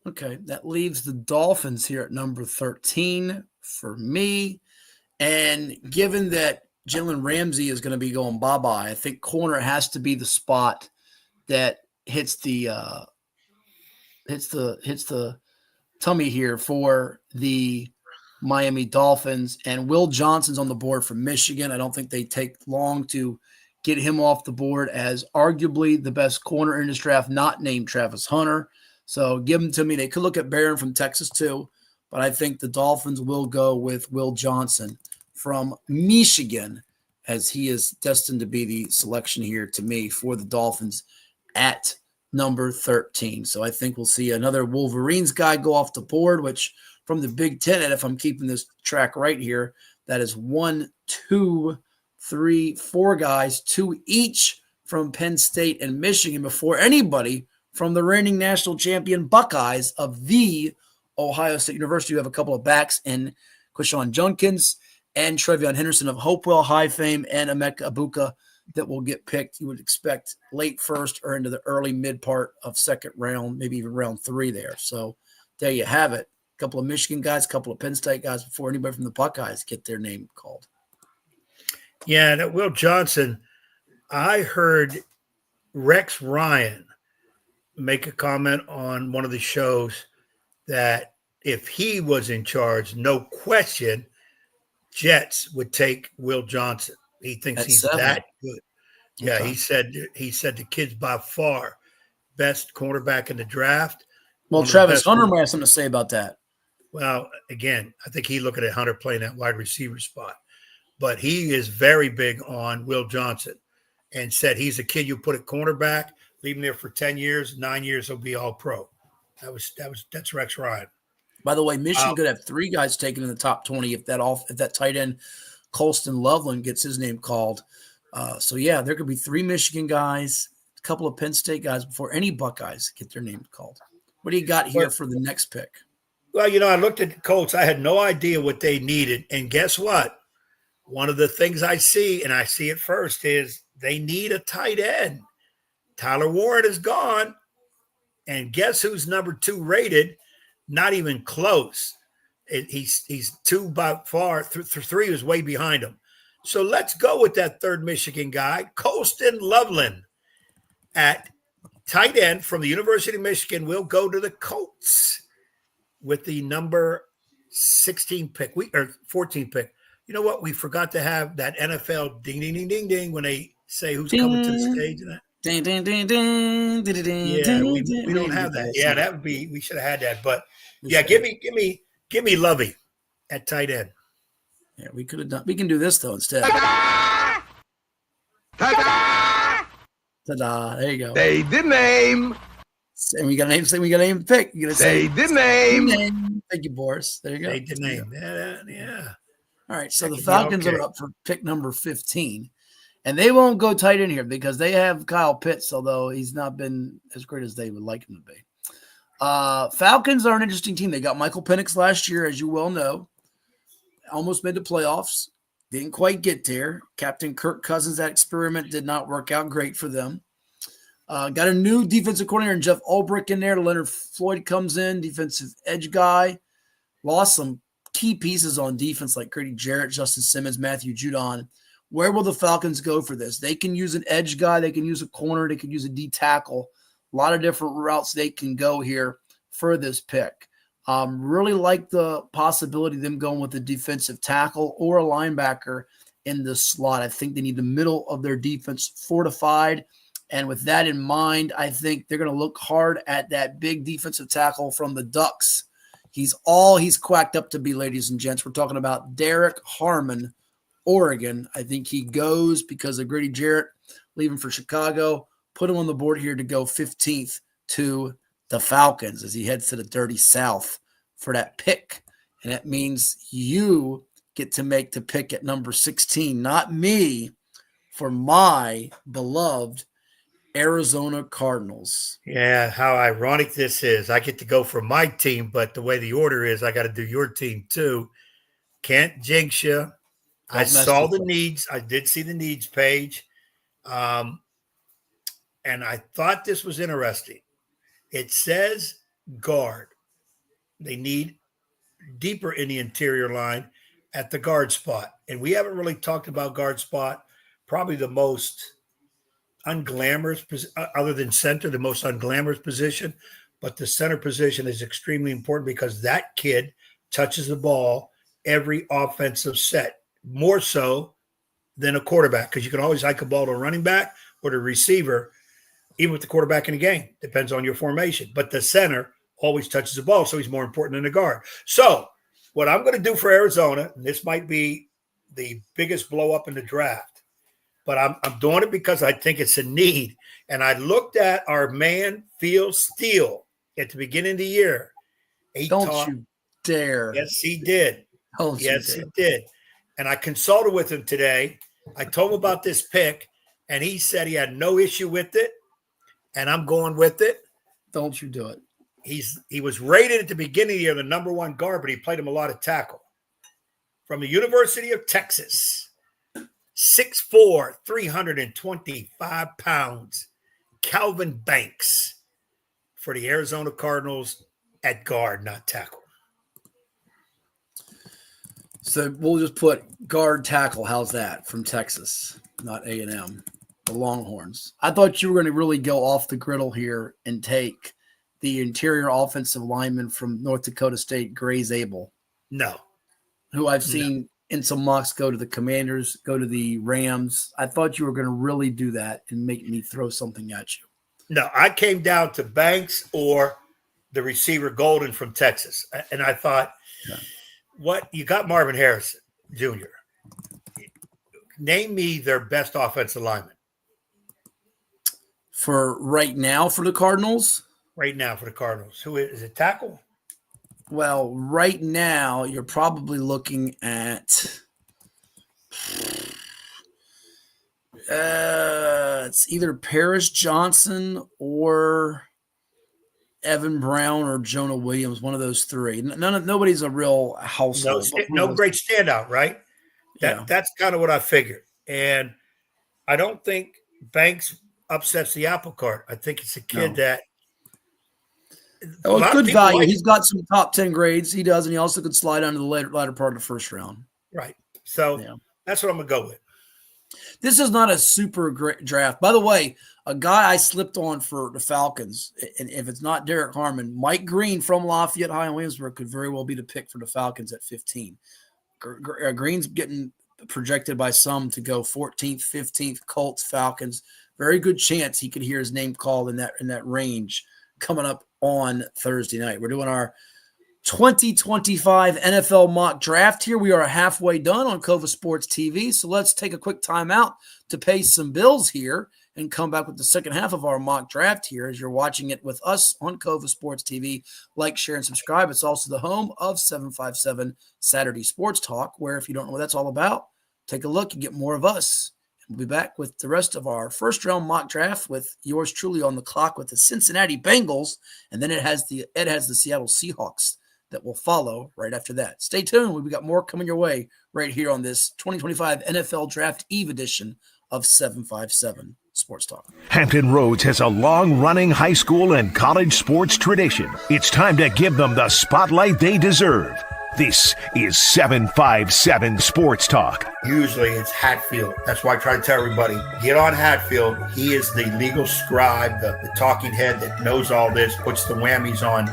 Okay, that leaves the Dolphins here at number 13 for me. And given that Jalen Ramsey is going to be going bye-bye. I think corner has to be the spot that hits the tummy here for the Miami Dolphins. And Will Johnson's on the board from Michigan. I don't think they take long to get him off the board as arguably the best corner in this draft, not named Travis Hunter. So give him to me. They could look at Barron from Texas too, but I think the Dolphins will go with Will Johnson from Michigan, as he is destined to be the selection here to me for the Dolphins at number 13. So I think we'll see another Wolverines guy go off the board, which from the Big Ten, and if I'm keeping this track right here, that is 1, 2, 3, 4 guys, 2 each from Penn State and Michigan before anybody from the reigning national champion Buckeyes of the Ohio State University. You have a couple of backs in Quishon Junkins and Trevion Henderson of Hopewell High fame and Emeka Abuka that will get picked. You would expect late first or into the early mid part of second round, maybe even round 3 there. So there you have it. A couple of Michigan guys, a couple of Penn State guys before anybody from the Buckeyes get their name called. Yeah, that Will Johnson, I heard Rex Ryan make a comment on one of the shows that if he was in charge, no question, Jets would take Will Johnson. He thinks At he's 7. that good. Yeah, Okay. he said the kid's by far best cornerback in the draft. Well, Travis Hunter might have something to say about that. Well, again, I think he looking at Hunter playing that wide receiver spot. But he is very big on Will Johnson and said he's a kid you put at cornerback, leave him there for 10 years, 9 years, he'll be all pro. That's Rex Ryan. By the way, Michigan could have 3 guys taken in the top 20 if that tight end Colston Loveland gets his name called. So yeah, there could be 3 Michigan guys, a couple of Penn State guys before any Buckeyes get their name called. What do you got here for the next pick? Well, I looked at the Colts. I had no idea what they needed. And guess what? One of the things I see, and I see it first, is they need a tight end. Tyler Warren is gone. And guess who's number 2 rated? Not even close. He's 2 by far. 3 is way behind him. So let's go with that 3rd Michigan guy, Colston Loveland, at tight end from the University of Michigan. Will go to the Colts with the number 16 pick, or 14 pick. You know what? We forgot to have that NFL ding, ding, ding, ding, ding when they say who's coming to the stage. And that. Ding, ding, ding, ding, ding, ding, yeah, we ding, don't have that. Yeah, that would be. We should have had that. But yeah, give me Lovey at tight end. Yeah, we could have done. We can do this though instead. Ta-da! Ta-da! There you go. Say the name. And we got a name. Say we got a name to pick. You gotta Say the name. Thank you, Boris. There you go. Say the name. Yeah. All right. So the Falcons are up for pick number 15. And they won't go tight in here because they have Kyle Pitts, although he's not been as great as they would like him to be. Falcons are an interesting team. They got Michael Penix last year, as you well know. Almost made the playoffs. Didn't quite get there. Captain Kirk Cousins, that experiment did not work out great for them. Got a new defensive coordinator, Jeff Ulbrich in there. Leonard Floyd comes in, defensive edge guy. Lost some key pieces on defense like Grady Jarrett, Justin Simmons, Matthew Judon. Where will the Falcons go for this? They can use an edge guy. They can use a corner. They can use a D tackle. A lot of different routes they can go here for this pick. Really like the possibility of them going with a defensive tackle or a linebacker in the slot. I think they need the middle of their defense fortified. And with that in mind, I think they're going to look hard at that big defensive tackle from the Ducks. He's all he's quacked up to be, ladies and gents. We're talking about Derek Harmon, Oregon. I think he goes because of Grady Jarrett leaving for Chicago. Put him on the board here to go 15th to the Falcons as he heads to the dirty South for that pick. And that means you get to make the pick at number 16, not me, for my beloved Arizona Cardinals. Yeah, how ironic this is. I get to go for my team, but the way the order is, I got to do your team too. Can't jinx you. I saw the needs. I did see the needs page. And I thought this was interesting. It says guard. They need deeper in the interior line at the guard spot. And we haven't really talked about guard spot, probably the most unglamorous, other than center, the most unglamorous position. But the center position is extremely important because that kid touches the ball every offensive set, more so than a quarterback, because you can always hike a ball to a running back or the receiver, even with the quarterback in the game. Depends on your formation. But the center always touches the ball, so he's more important than the guard. So what I'm going to do for Arizona, and this might be the biggest blow up in the draft, but I'm doing it because I think it's a need. And I looked at our man, Phil Steele, at the beginning of the year. Don't you dare. Yes, he did. Yes, he did. And I consulted with him today. I told him about this pick, and he said he had no issue with it, and I'm going with it. Don't you do it. He was rated at the beginning of the year the number one guard, but he played him a lot of tackle. From the University of Texas, 6'4", 325 pounds, Calvin Banks for the Arizona Cardinals at guard, not tackle. So we'll just put guard tackle. How's that from Texas, not A&M, the Longhorns? I thought you were going to really go off the griddle here and take the interior offensive lineman from North Dakota State, Gray Zabel. No. Who I've seen in some mocks go to the Commanders, go to the Rams. I thought you were going to really do that and make me throw something at you. No, I came down to Banks or the receiver Golden from Texas. And I thought, what you got Marvin Harrison Jr. Name me their best offensive lineman. For right now for the Cardinals? Right now for the Cardinals. Who is it, tackle? Well, right now you're probably looking at it's either Paris Johnson or Evan Brown or Jonah Williams, one of those three. Nobody's a real household. No great standout, right? That's kind of what I figured. And I don't think Banks upsets the apple cart. I think it's a kid that good value. He's got some top 10 grades. He does, and he also could slide onto the later part of the first round. Right. So that's what I'm going to go with. This is not a super great draft. By the way, a guy I slipped on for the Falcons, and if it's not Derek Harmon, Mike Green from Lafayette High in Williamsburg could very well be the pick for the Falcons at 15. Green's getting projected by some to go 14th, 15th, Colts, Falcons. Very good chance he could hear his name called in that range coming up on Thursday night. We're doing our 2025 NFL mock draft here. We are halfway done on CoVA Sports TV, so let's take a quick time out to pay some bills here and come back with the second half of our mock draft here as you're watching it with us on CoVA Sports TV. Like, share, and subscribe. It's also the home of 757 Saturday Sports Talk, where if you don't know what that's all about, take a look and get more of us. We'll be back with the rest of our first-round mock draft with yours truly on the clock with the Cincinnati Bengals, and then Ed has the Seattle Seahawks that will follow right after that. Stay tuned. We've got more coming your way right here on this 2025 NFL Draft Eve edition of 757 Sports Talk. Hampton Roads has a long-running high school and college sports tradition. It's time to give them the spotlight they deserve. This is 757 Sports Talk. Usually it's Hatfield. That's why I try to tell everybody, get on Hatfield. He is the legal scribe, the talking head that knows all this, puts the whammies on.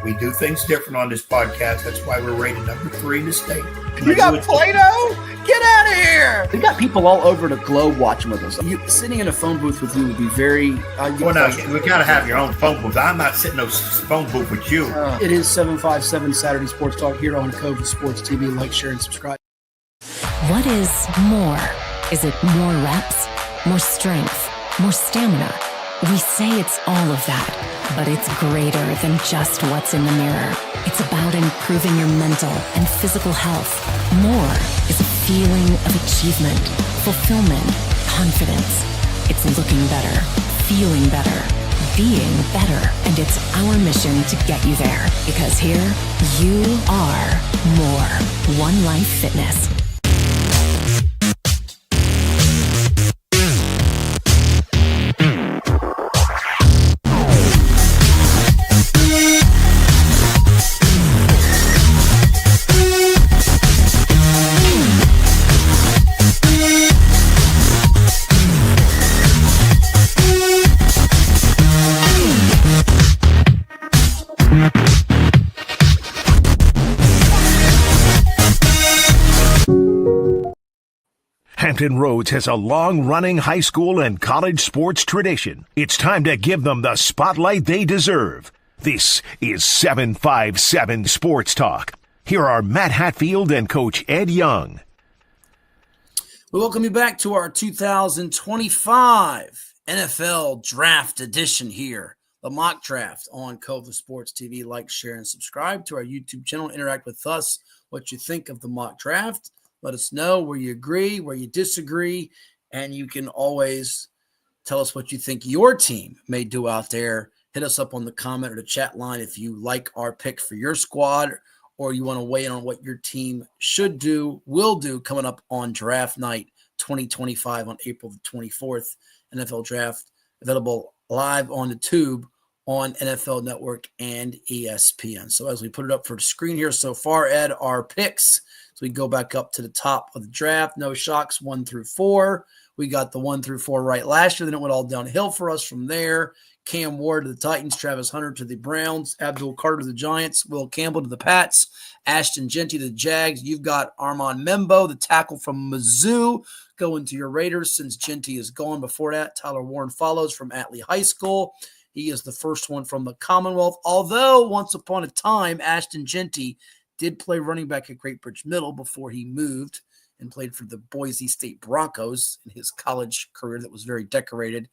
We do things different on this podcast. That's why we're rated number 3 in the state. You got Play-Doh? Get out of here! We got people all over the globe watching with us. Sitting in a phone booth with you would be very... Well, no, we got to have your own phone booth. I'm not sitting in no phone booth with you. It is 757 Saturday Sports Talk here on CoVA Sports TV. Like, share, and subscribe. What is more? Is it more reps, more strength, more stamina? We say it's all of that, but it's greater than just what's in the mirror. It's about improving your mental and physical health. More is a feeling of achievement, fulfillment, confidence. It's looking better, feeling better, being better, and it's our mission to get you there. Because here, you are more. One Life Fitness. Hampton Roads has a long-running high school and college sports tradition. It's time to give them the spotlight they deserve. This is 757 Sports Talk. Here are Matt Hatfield and Coach Ed Young. We welcome you back to our 2025 NFL Draft Edition here. The mock draft on CoVA Sports TV. Like, share, and subscribe to our YouTube channel. Interact with us, what you think of the mock draft. Let us know where you agree, where you disagree, and you can always tell us what you think your team may do out there. Hit us up on the comment or the chat line if you like our pick for your squad or you want to weigh in on what your team should do, will do coming up on draft night 2025 on April the 24th. NFL Draft available live on the tube on NFL Network and ESPN. So as we put it up for the screen here so far, Ed, our picks. So we go back up to the top of the draft. No shocks, 1 through 4. We got the 1 through 4 right last year. Then it went all downhill for us from there. Cam Ward to the Titans, Travis Hunter to the Browns, Abdul Carter to the Giants, Will Campbell to the Pats, Ashton Genty to the Jags. You've got Armand Membo, the tackle from Mizzou, going to your Raiders since Genty is gone. Before that, Tyler Warren follows from Atlee High School. He is the first one from the Commonwealth, although once upon a time, Ashton Genty did play running back at Great Bridge Middle before he moved and played for the Boise State Broncos in his college career that was very decorated.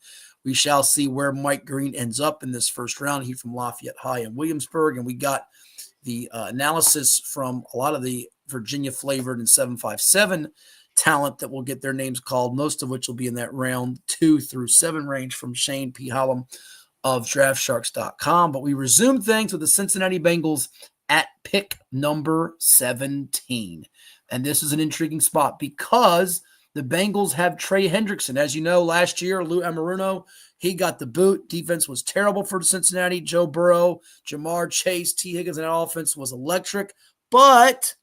We shall see where Mike Green ends up in this first round. He's from Lafayette High in Williamsburg, and we got the analysis from a lot of the Virginia-flavored and 757 talent that will get their names called, most of which will be in that round 2 through 7 range from Shane P. Hallam of DraftSharks.com. But we resume things with the Cincinnati Bengals at pick number 17. And this is an intriguing spot because the Bengals have Trey Hendrickson. As you know, last year, Lou Amaruno, he got the boot. Defense was terrible for Cincinnati. Joe Burrow, Jamar Chase, T. Higgins, and that offense was electric. But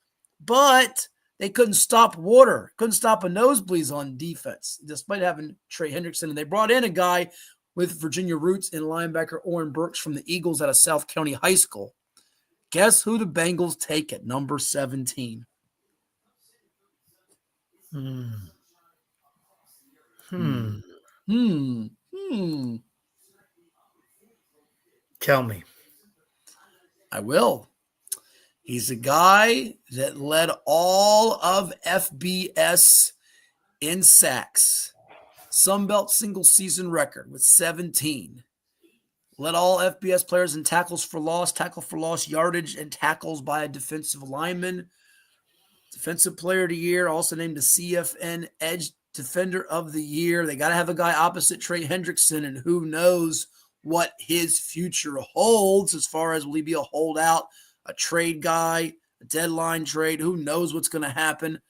they couldn't stop water, couldn't stop a nosebleeds on defense, despite having Trey Hendrickson. And they brought in a guy with Virginia roots in linebacker Oren Burks from the Eagles out of South County High School. Guess who the Bengals take at number 17? Tell me. I will. He's a guy that led all of FBS in sacks. Sunbelt single season record with 17. Led all FBS players in tackle for loss yardage, and tackles by a defensive lineman. Defensive Player of the Year, also named the CFN Edge Defender of the Year. They got to have a guy opposite Trey Hendrickson, and who knows what his future holds as far as will he be a holdout, a trade guy, a deadline trade. Who knows what's going to happen?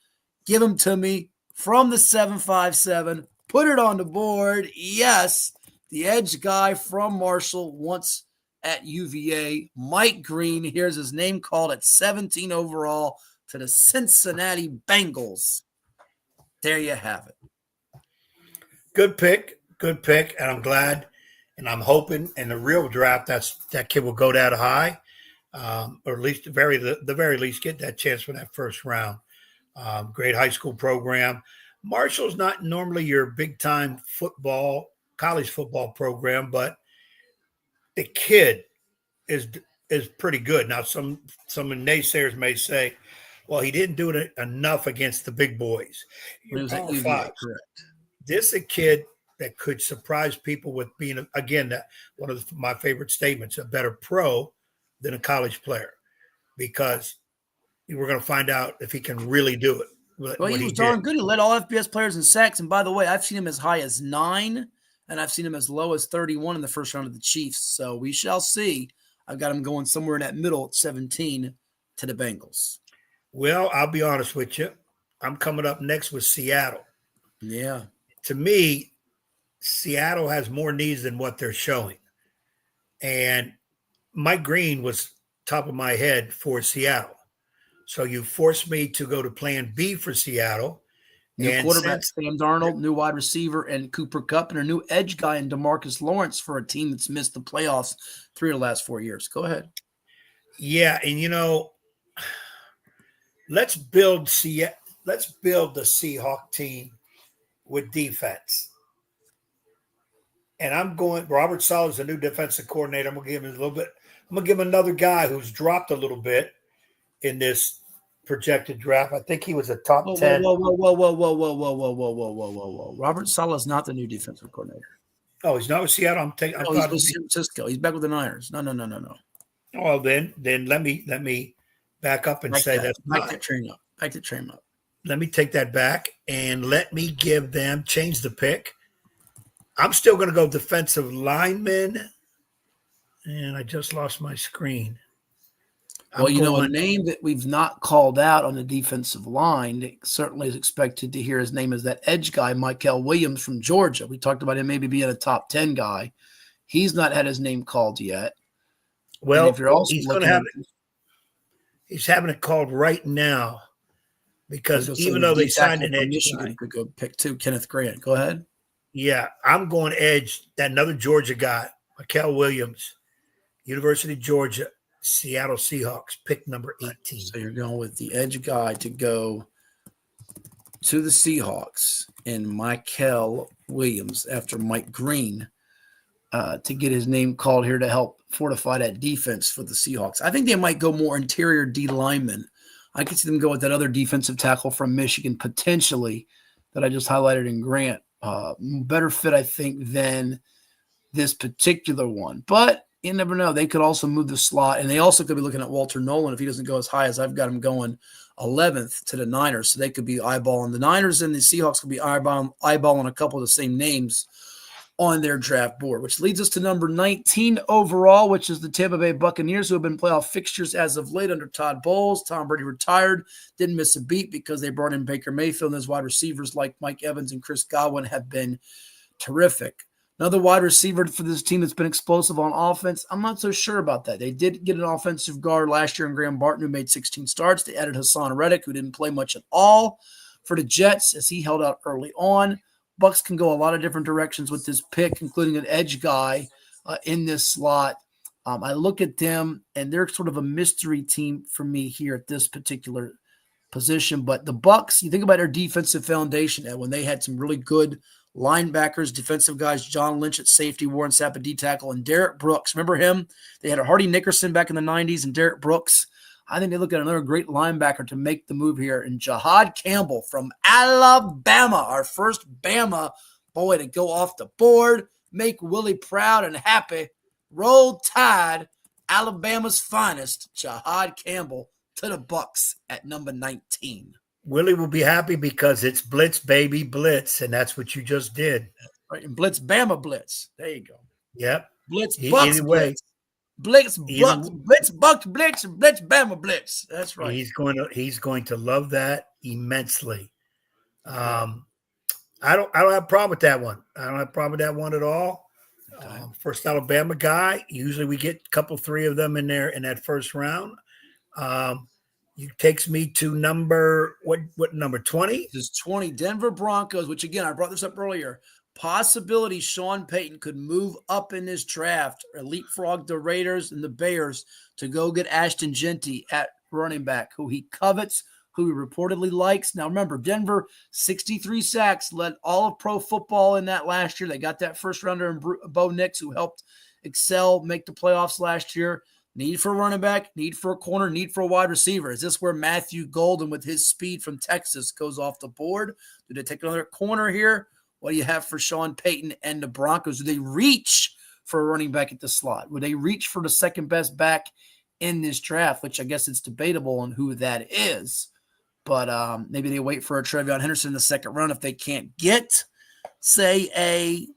Give him to me from the 757. Put it on the board. Yes, the edge guy from Marshall, once at UVA. Mike Green, here's his name called at 17 overall to the Cincinnati Bengals. There you have it. Good pick. And I'm glad, and I'm hoping in the real draft that kid will go that high, or at least the very least get that chance for that first round. Great high school program. Marshall's not normally your big-time college football program, but the kid is pretty good. Now, some naysayers may say, well, he didn't do it enough against the big boys. He was at UVA, correct. This is a kid that could surprise people with being, again, one of my favorite statements, a better pro than a college player, because we're going to find out if he can really do it. Well, he was darn good. He led all FBS players in sacks. And by the way, I've seen him as high as 9, and I've seen him as low as 31 in the first round of the Chiefs. So we shall see. I've got him going somewhere in that middle at 17 to the Bengals. Well, I'll be honest with you. I'm coming up next with Seattle. Yeah. To me, Seattle has more needs than what they're showing. And Mike Green was top of my head for Seattle. So you forced me to go to plan B for Seattle. New quarterback, Sam Darnold, new wide receiver, and Cooper Kupp, and a new edge guy in DeMarcus Lawrence for a team that's missed the playoffs 3 of the last 4 years. Go ahead. Yeah, and let's build the Seahawk team with defense. And I'm going, Robert Sala's the new defensive coordinator. I'm going to give him a little bit. I'm going to give him another guy who's dropped a little bit in this projected draft. I think he was a top 10. Whoa. Robert Saleh is not the new defensive coordinator. Oh, he's not with Seattle. He's with San Francisco. He's back with the Niners. No. Well, then let me back up and say that. Back that train up. Let me take that back and let me give them, change the pick. I'm still going to go defensive lineman. And I just lost my screen. A name that we've not called out on the defensive line that certainly is expected to hear his name is that edge guy, Michael Williams from Georgia. We talked about him maybe being a top 10 guy. He's not had his name called yet. Well, if you're also he's having it called right now because even though they signed an edge Michigan, could go pick two, Kenneth Grant. Go ahead. Yeah, I'm going edge. That another Georgia guy, Michael Williams, University of Georgia, Seattle Seahawks, pick number 18. So you're going with the edge guy to go to the Seahawks and Michael Williams after Mike Green to get his name called here to help fortify that defense for the Seahawks. I think they might go more interior D lineman. I could see them go with that other defensive tackle from Michigan potentially that I just highlighted in Grant. Better fit, I think, than this particular one. But you never know. They could also move the slot, and they also could be looking at Walter Nolan if he doesn't go as high as I've got him going 11th to the Niners. So they could be eyeballing the Niners, and the Seahawks could be eyeballing a couple of the same names on their draft board, which leads us to number 19 overall, which is the Tampa Bay Buccaneers, who have been playoff fixtures as of late under Todd Bowles. Tom Brady retired, didn't miss a beat because they brought in Baker Mayfield, and his wide receivers like Mike Evans and Chris Godwin have been terrific. Another wide receiver for this team that's been explosive on offense. I'm not so sure about that. They did get an offensive guard last year in Graham Barton, who made 16 starts. They added Hassan Reddick, who didn't play much at all for the Jets as he held out early on. Bucs can go a lot of different directions with this pick, including an edge guy in this slot. I look at them, and they're sort of a mystery team for me here at this particular position. But the Bucs, you think about their defensive foundation, and when they had some really good linebackers, defensive guys, John Lynch at safety, Warren Sapp at D-tackle, and Derek Brooks. Remember him? They had a Hardy Nickerson back in the 90s and Derek Brooks. I think they look at another great linebacker to make the move here in Jahad Campbell from Alabama, our first Bama boy to go off the board, make Willie proud and happy. Roll Tide, Alabama's finest, Jahad Campbell to the Bucs at number 19. Willie will be happy because it's blitz, baby, blitz, and that's what you just did. Right, and blitz, Bama blitz. There you go. Yep. Blitz, Bucks anyway, blitz. Blitz, Bucks, blitz, Bucks blitz, blitz, Bama blitz. That's right. He's going to love that immensely. I don't have a problem with that one. I don't have a problem with that one at all. Okay. First Alabama guy. Usually we get a couple, three of them in there in that first round. It takes me to number what number 20? This is 20 Denver Broncos, which again, I brought this up earlier. Possibility Sean Payton could move up in this draft or leapfrog the Raiders and the Bears to go get Ashton Genty at running back, who he covets, who he reportedly likes. Now, remember, Denver, 63 sacks, led all of pro football in that last year. They got that first rounder in Bo Nix, who helped excel, make the playoffs last year. Need for a running back, need for a corner, need for a wide receiver. Is this where Matthew Golden, with his speed from Texas, goes off the board? Do they take another corner here? What do you have for Sean Payton and the Broncos? Do they reach for a running back at the slot? Would they reach for the second best back in this draft, which I guess it's debatable on who that is. But maybe they wait for a Trevion Henderson in the second round if they can't get, say, a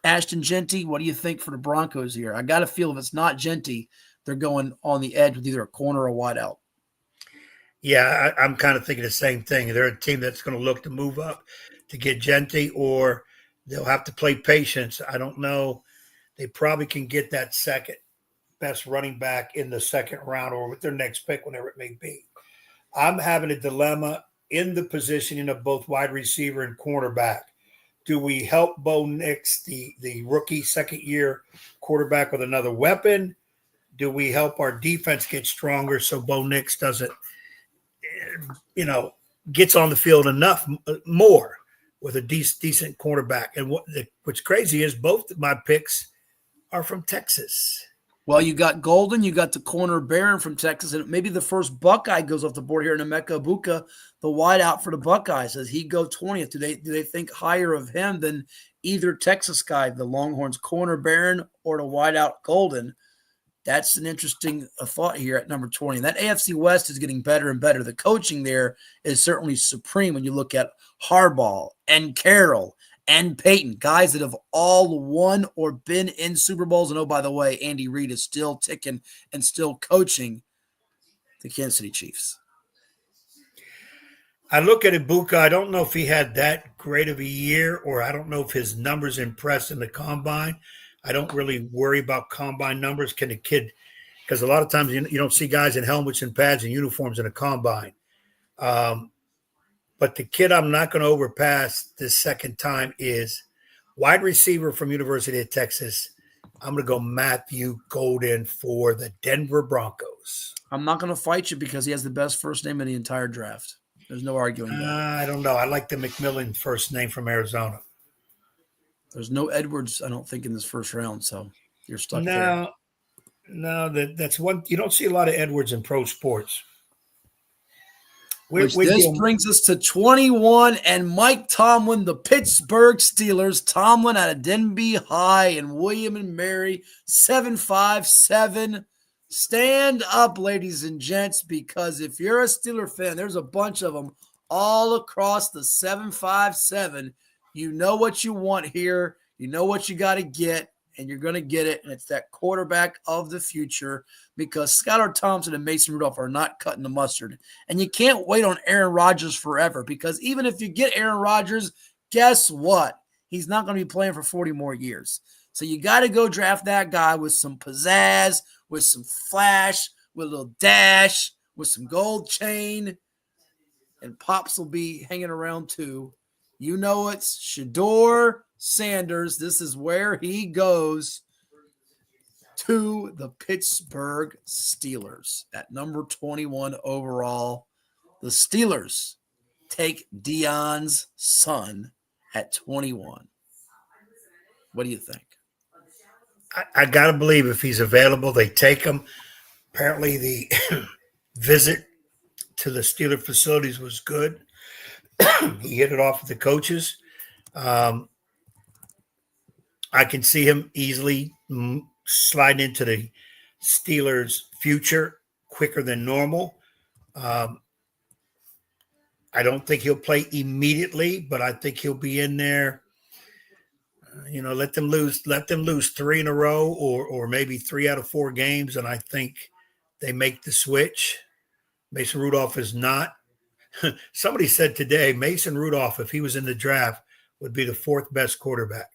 Ashton Genty. What do you think for the Broncos here? I got to feel if it's not Genty, they're going on the edge with either a corner or a wide out. Yeah, I'm kind of thinking the same thing. They're a team that's going to look to move up to get Genty, or they'll have to play patience. I don't know. They probably can get that second best running back in the second round or with their next pick, whenever it may be. I'm having a dilemma in the positioning of both wide receiver and cornerback. Do we help Bo Nix, the rookie second-year quarterback, with another weapon? Do we help our defense get stronger so Bo Nix doesn't, gets on the field enough more with a decent quarterback. And what's crazy is both of my picks are from Texas. Well, you got Golden, you got the corner Barron from Texas, and maybe the first Buckeye goes off the board here in Emeka Ibuka, the wideout for the Buckeyes. Does he go 20th? Do they think higher of him than either Texas guy, the Longhorns corner Barron or the wideout Golden? That's an interesting thought here at number 20. And that AFC West is getting better and better. The coaching there is certainly supreme when you look at Harbaugh and Carroll and Peyton, guys that have all won or been in Super Bowls. And, oh, by the way, Andy Reid is still ticking and still coaching the Kansas City Chiefs. I look at Ibuka. I don't know if he had that great of a year, or I don't know if his numbers impressed in the combine. I don't really worry about combine numbers. Can the kid – because a lot of times you don't see guys in helmets and pads and uniforms in a combine. But the kid I'm not going to overpass this second time is wide receiver from University of Texas. I'm going to go Matthew Golden for the Denver Broncos. I'm not going to fight you because he has the best first name in the entire draft. There's no arguing that. I don't know. I like the McMillan first name from Arizona. There's no Edwards, I don't think, in this first round, so you're stuck there. No, that's one. You don't see a lot of Edwards in pro sports. This brings us to 21, and Mike Tomlin, the Pittsburgh Steelers. Tomlin out of Denby High and William and Mary, 757. Stand up, ladies and gents, because if you're a Steeler fan, there's a bunch of them all across the 757. You know what you want here. You know what you got to get, and you're going to get it, and it's that quarterback of the future, because Skylar Thompson and Mason Rudolph are not cutting the mustard. And you can't wait on Aaron Rodgers forever, because even if you get Aaron Rodgers, guess what? He's not going to be playing for 40 more years. So you got to go draft that guy with some pizzazz, with some flash, with a little dash, with some gold chain, and Pops will be hanging around too. You know it's Shedeur Sanders. This is where he goes to the Pittsburgh Steelers at number 21 overall. The Steelers take Deion's son at 21. What do you think? I got to believe if he's available, they take him. Apparently the visit to the Steeler facilities was good. He hit it off with the coaches. I can see him easily sliding into the Steelers' future quicker than normal. I don't think he'll play immediately, but I think he'll be in there. Let them lose 3 in a row, or maybe 3 out of 4 games, and I think they make the switch. Mason Rudolph is not. Somebody said today, Mason Rudolph, if he was in the draft, would be the 4th best quarterback.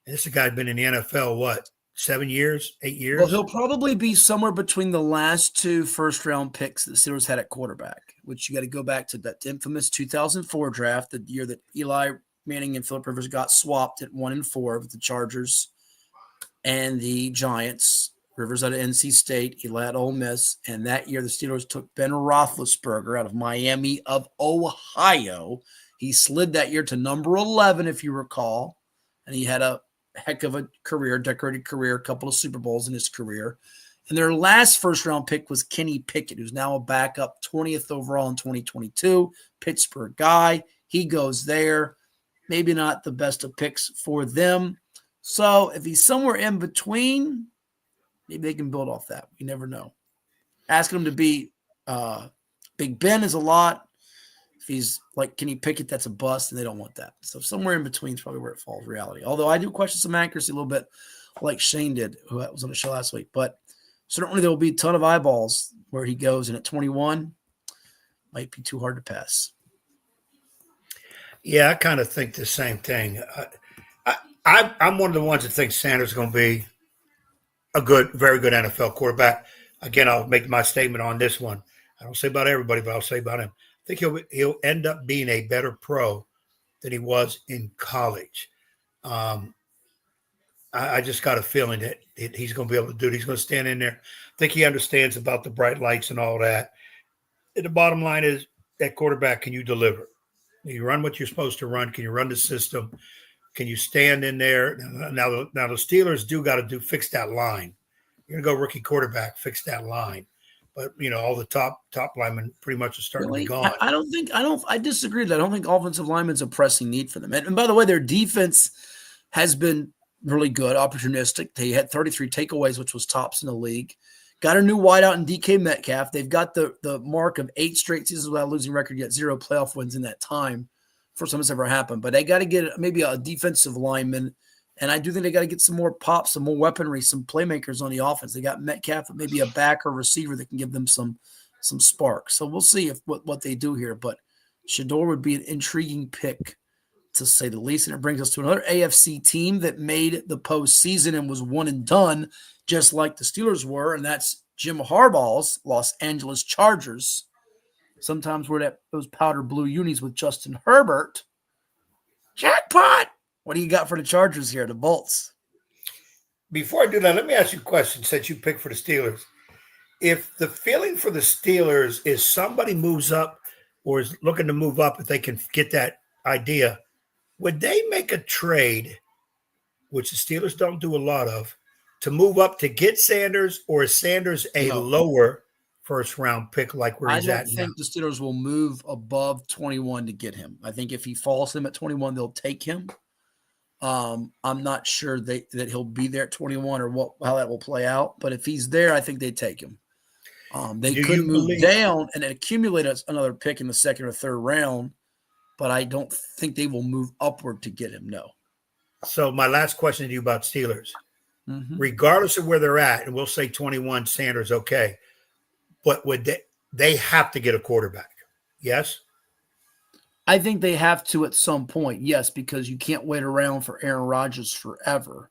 And this guy been in the NFL, 7 years, 8 years? Well, he'll probably be somewhere between the last 2 first-round picks that the Steelers had at quarterback, which you got to go back to that infamous 2004 draft, the year that Eli Manning and Phillip Rivers got swapped at 1 and 4 with the Chargers and the Giants. Rivers out of NC State, Eli at Ole Miss, and that year the Steelers took Ben Roethlisberger out of Miami of Ohio. He slid that year to number 11, if you recall, and he had a heck of a career, decorated career, a couple of Super Bowls in his career. And their last first-round pick was Kenny Pickett, who's now a backup, 20th overall in 2022, Pittsburgh guy. He goes there. Maybe not the best of picks for them. So if he's somewhere in between, maybe they can build off that. We never know. Asking him to be Big Ben is a lot. If he's like Kenny Pickett, that's a bust, and they don't want that. So somewhere in between is probably where it falls reality. Although I do question some accuracy a little bit, like Shane did, who was on the show last week. But certainly there will be a ton of eyeballs where he goes, and at 21, might be too hard to pass. Yeah, I kind of think the same thing. I'm one of the ones that think Sanders is going to be a very good NFL quarterback. Again, I'll make my statement on this one. I don't say about everybody, but I'll say about him. I think he'll end up being a better pro than he was in college. I just got a feeling that he's going to be able to do it. He's going to stand in there. I think he understands about the bright lights and all that. And the bottom line is, that quarterback, can you deliver? You run what you're supposed to run. Can you run the system? Can you stand in there? Now the Steelers got to fix that line. You're gonna go rookie quarterback, fix that line. But all the top linemen pretty much are starting to be gone. I disagree with that. I don't think offensive linemen's a pressing need for them. And by the way, their defense has been really good, opportunistic. They had 33 takeaways, which was tops in the league. Got a new wideout in DK Metcalf. They've got the mark of 8 straight seasons without losing record, yet 0 playoff wins in that time. First time it's ever happened. But they got to get maybe a defensive lineman. And I do think they got to get some more pops, some more weaponry, some playmakers on the offense. They got Metcalf, maybe a back or receiver that can give them some spark. So we'll see what they do here. But Shedeur would be an intriguing pick, to say the least. And it brings us to another AFC team that made the postseason and was one and done, just like the Steelers were, and that's Jim Harbaugh's Los Angeles Chargers. Sometimes we're at those powder blue unis with Justin Herbert. Jackpot! What do you got for the Chargers here, the Bolts? Before I do that, let me ask you a question since you picked for the Steelers. If the feeling for the Steelers is somebody moves up or is looking to move up, if they can get that idea, would they make a trade, which the Steelers don't do a lot of, to move up to get Sanders, or is Sanders a lower first-round pick like where he's at now? I don't think the Steelers will move above 21 to get him. I think if he falls to them at 21, they'll take him. I'm not sure that he'll be there at 21 or how that will play out. But if he's there, I think they take him. They could move down and then accumulate another pick in the second or third round, but I don't think they will move upward to get him, no. So my last question to you about Steelers. Mm-hmm. Regardless of where they're at, and we'll say 21, Sanders, okay, but would they have to get a quarterback? Yes? I think they have to at some point, yes, because you can't wait around for Aaron Rodgers forever.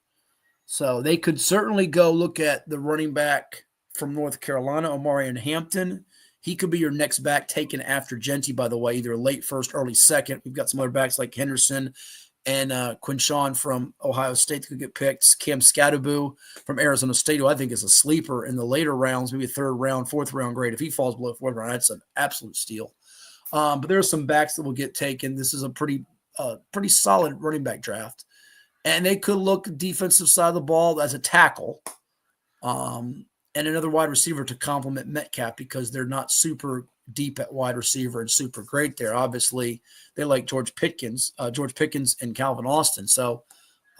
So they could certainly go look at the running back from North Carolina, Omarion Hampton. He could be your next back taken after Genty, by the way, either late first, early second. We've got some other backs like Henderson and Quinshawn from Ohio State that could get picked. Cam Scadaboo from Arizona State, who I think is a sleeper in the later rounds, maybe a third round, fourth round grade. If he falls below fourth round, that's an absolute steal. But there are some backs that will get taken. This is a pretty solid running back draft. And they could look defensive side of the ball as a tackle and another wide receiver to complement Metcalf because they're not super deep at wide receiver and super great there. Obviously, they like George Pickens and Calvin Austin. So,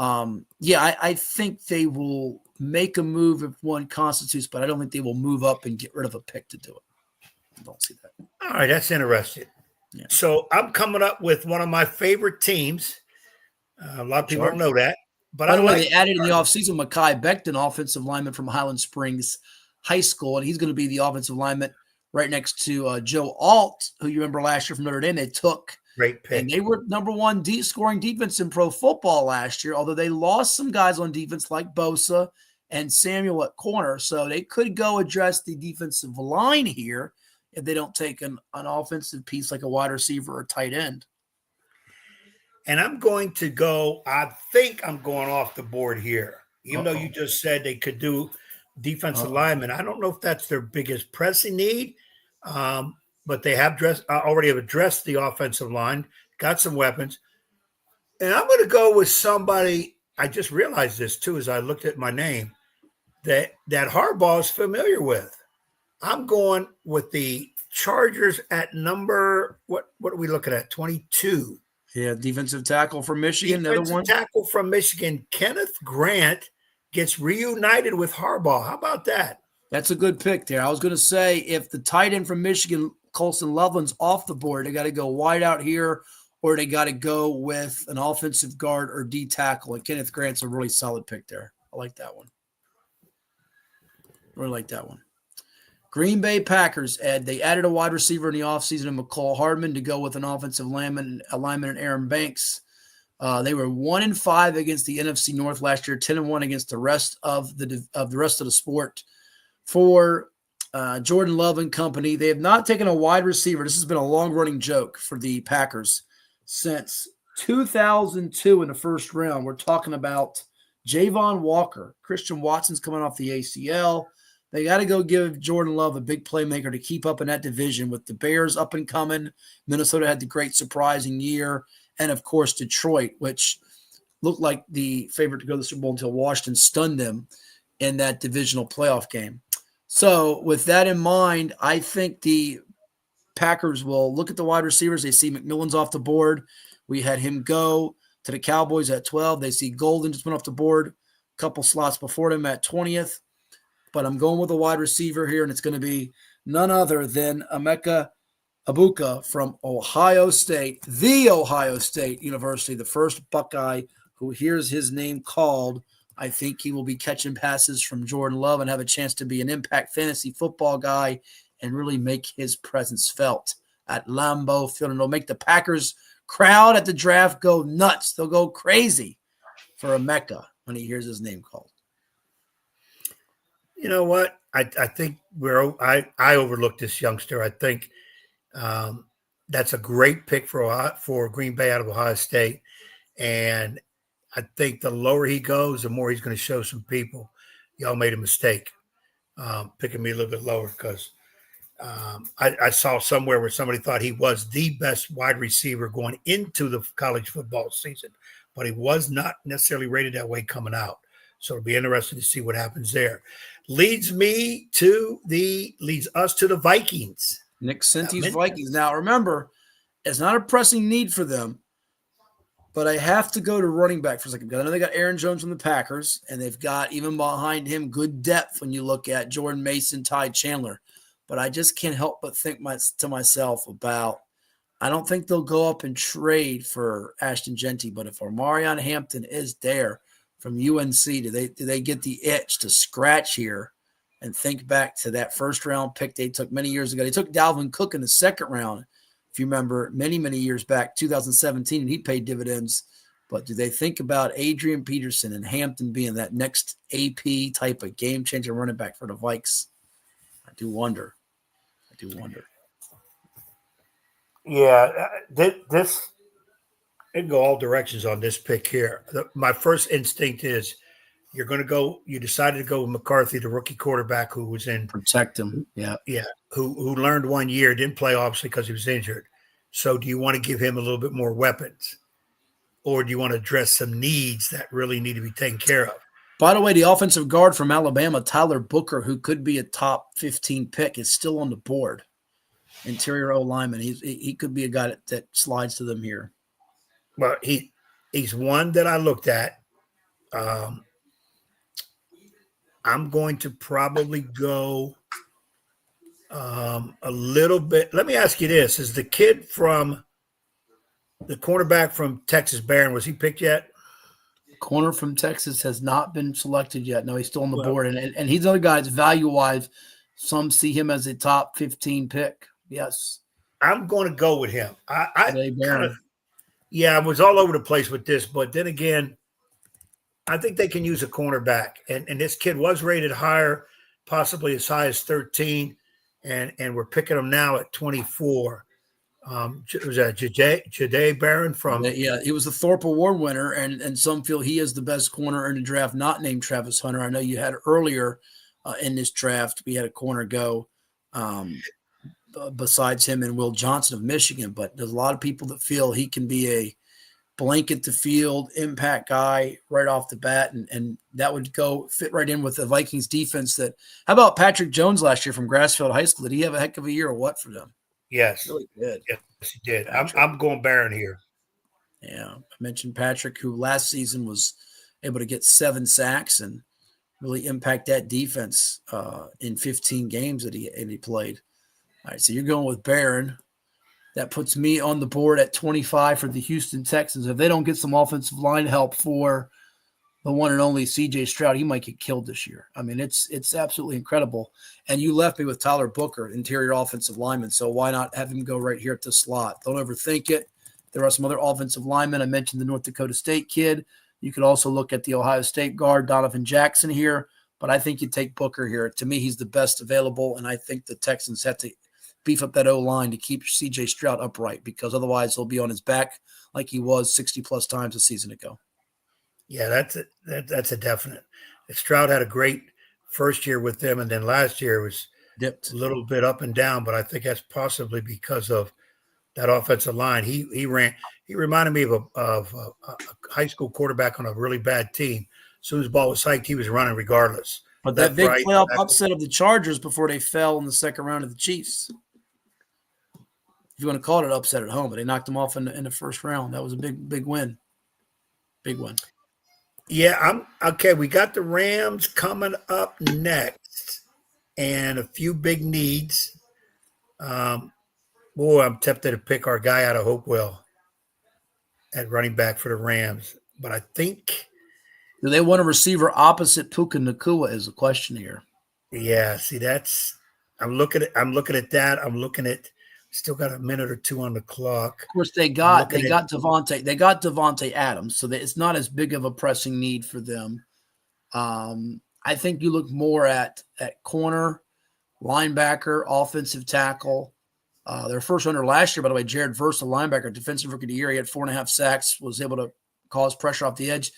I think they will make a move if one constitutes, but I don't think they will move up and get rid of a pick to do it. I don't see that. All right, that's interesting. Yeah. So I'm coming up with one of my favorite teams. A lot of people don't know that. But by the way, they added in the offseason Mekhi Becton, offensive lineman from Highland Springs High School, and he's going to be the offensive lineman right next to Joe Alt, who you remember last year from Notre Dame. They took. Great pick. And they were number one scoring defense in pro football last year, although they lost some guys on defense like Bosa and Samuel at corner. So they could go address the defensive line here if they don't take an offensive piece like a wide receiver or tight end. And I'm going to go, I think I'm going off the board here. Even though you just said they could do defensive linemen. I don't know if that's their biggest pressing need, but they have already addressed the offensive line, got some weapons. And I'm going to go with somebody, I just realized this too as I looked at my name, that Harbaugh is familiar with. I'm going with the Chargers at number, what are we looking at, 22. Yeah, defensive tackle from Michigan. Defensive tackle from Michigan, Kenneth Grant, gets reunited with Harbaugh. How about that? That's a good pick there. I was going to say if the tight end from Michigan, Colson Loveland's off the board, they got to go wide out here or they got to go with an offensive guard or D tackle. And Kenneth Grant's a really solid pick there. I like that one. Really like that one. Green Bay Packers, Ed, they added a wide receiver in the offseason of McCall Hardman to go with an offensive lineman and Aaron Banks. They were 1-5 against the NFC North last year, 10-1 against the rest of the sport. For Jordan Love and company, they have not taken a wide receiver. This has been a long-running joke for the Packers since 2002 in the first round. We're talking about Javon Walker. Christian Watson's coming off the ACL. They got to go give Jordan Love a big playmaker to keep up in that division with the Bears up and coming. Minnesota had the great surprising year. And, of course, Detroit, which looked like the favorite to go to the Super Bowl until Washington stunned them in that divisional playoff game. So with that in mind, I think the Packers will look at the wide receivers. They see McMillan's off the board. We had him go to the Cowboys at 12. They see Golden just went off the board a couple slots before him at 20th. But I'm going with a wide receiver here, and it's going to be none other than Emeka Ibuka from Ohio State, the Ohio State University, the first Buckeye who hears his name called. I think he will be catching passes from Jordan Love and have a chance to be an impact fantasy football guy and really make his presence felt at Lambeau Field. And it'll make the Packers crowd at the draft go nuts. They'll go crazy for Emeka when he hears his name called. You know what? I think I overlooked this youngster. I think that's a great pick for Green Bay out of Ohio State. And I think the lower he goes, the more he's going to show some people, y'all made a mistake picking me a little bit lower because I saw somewhere where somebody thought he was the best wide receiver going into the college football season, but he was not necessarily rated that way coming out. So it'll be interesting to see what happens there. Leads us to the Vikings. Nick Sinti's Vikings. Now, remember, it's not a pressing need for them, but I have to go to running back for a second. I know they got Aaron Jones from the Packers, and they've got, even behind him, good depth when you look at Jordan Mason, Ty Chandler. But I just can't help but think to myself about, I don't think they'll go up and trade for Ashton Genty, but if Omarion Hampton is there from UNC, do they get the itch to scratch here and think back to that first-round pick they took many years ago? They took Dalvin Cook in the second round, if you remember, many, many years back, 2017, and he paid dividends. But do they think about Adrian Peterson and Hampton being that next AP type of game-changer running back for the Vikes? I do wonder. Yeah, this it can go all directions on this pick here. My first instinct is you decided to go with McCarthy, the rookie quarterback who was in. Protect him. Yeah. Yeah. Who learned 1 year, didn't play obviously because he was injured. So do you want to give him a little bit more weapons? Or do you want to address some needs that really need to be taken care of? By the way, the offensive guard from Alabama, Tyler Booker, who could be a top 15 pick, is still on the board. Interior O lineman. He could be a guy that slides to them here. Well, he's one that I looked at. I'm going to probably go a little bit. Let me ask you this. Is the kid from the cornerback from Texas, Barron, was he picked yet? Corner from Texas has not been selected yet. No, he's still on the board. And he's another guy that's value-wise. Some see him as a top 15 pick. Yes. I'm going to go with him. I was all over the place with this, but then again, I think they can use a cornerback. And this kid was rated higher, possibly as high as 13, and we're picking him now at 24. Was that Jahdae Barron from? Yeah, he was the Thorpe Award winner, and some feel he is the best corner in the draft, not named Travis Hunter. I know you had earlier in this draft, we had a corner go besides him and Will Johnson of Michigan, but there's a lot of people that feel he can be a blanket the field impact guy right off the bat, and that would fit right in with the Vikings defense. How about Patrick Jones last year from Grassfield High School? Did he have a heck of a year or what for them? Yes. Really good. Yes, he did. I'm going Barron here. Yeah. I mentioned Patrick, who last season was able to get 7 sacks and really impact that defense in 15 games that he played. All right, so you're going with Barron. That puts me on the board at 25 for the Houston Texans. If they don't get some offensive line help for the one and only C.J. Stroud, he might get killed this year. I mean, it's absolutely incredible. And you left me with Tyler Booker, interior offensive lineman, so why not have him go right here at the slot? Don't overthink it. There are some other offensive linemen. I mentioned the North Dakota State kid. You could also look at the Ohio State guard, Donovan Jackson here, but I think you take Booker here. To me, he's the best available, and I think the Texans have to beef up that O-line to keep C.J. Stroud upright, because otherwise he'll be on his back like he was 60-plus times a season ago. Yeah, that's a definite. Stroud had a great first year with them, and then last year was Dipped. a little bit up and down. But I think that's possibly because of that offensive line. He reminded me of a high school quarterback on a really bad team. As soon as the ball was hiked, he was running regardless. But that big playoff upset of the Chargers before they fell in the second round of the Chiefs. If you want to call it an upset at home, but they knocked them off in the first round. That was a big win. Big win. Yeah, I'm okay. We got the Rams coming up next, and a few big needs. Boy, I'm tempted to pick our guy out of Hopewell at running back for the Rams, but I think. Do they want a receiver opposite Puka Nacua is the question here. Yeah, see, I'm looking at that. I'm looking at still got a minute or two on the clock. Of course, they got Devontae Adams, so that it's not as big of a pressing need for them. I think you look more at corner, linebacker, offensive tackle. Their first runner last year, by the way, Jared Verse, the linebacker, defensive rookie of the year, he had 4.5 sacks, was able to cause pressure off the edge.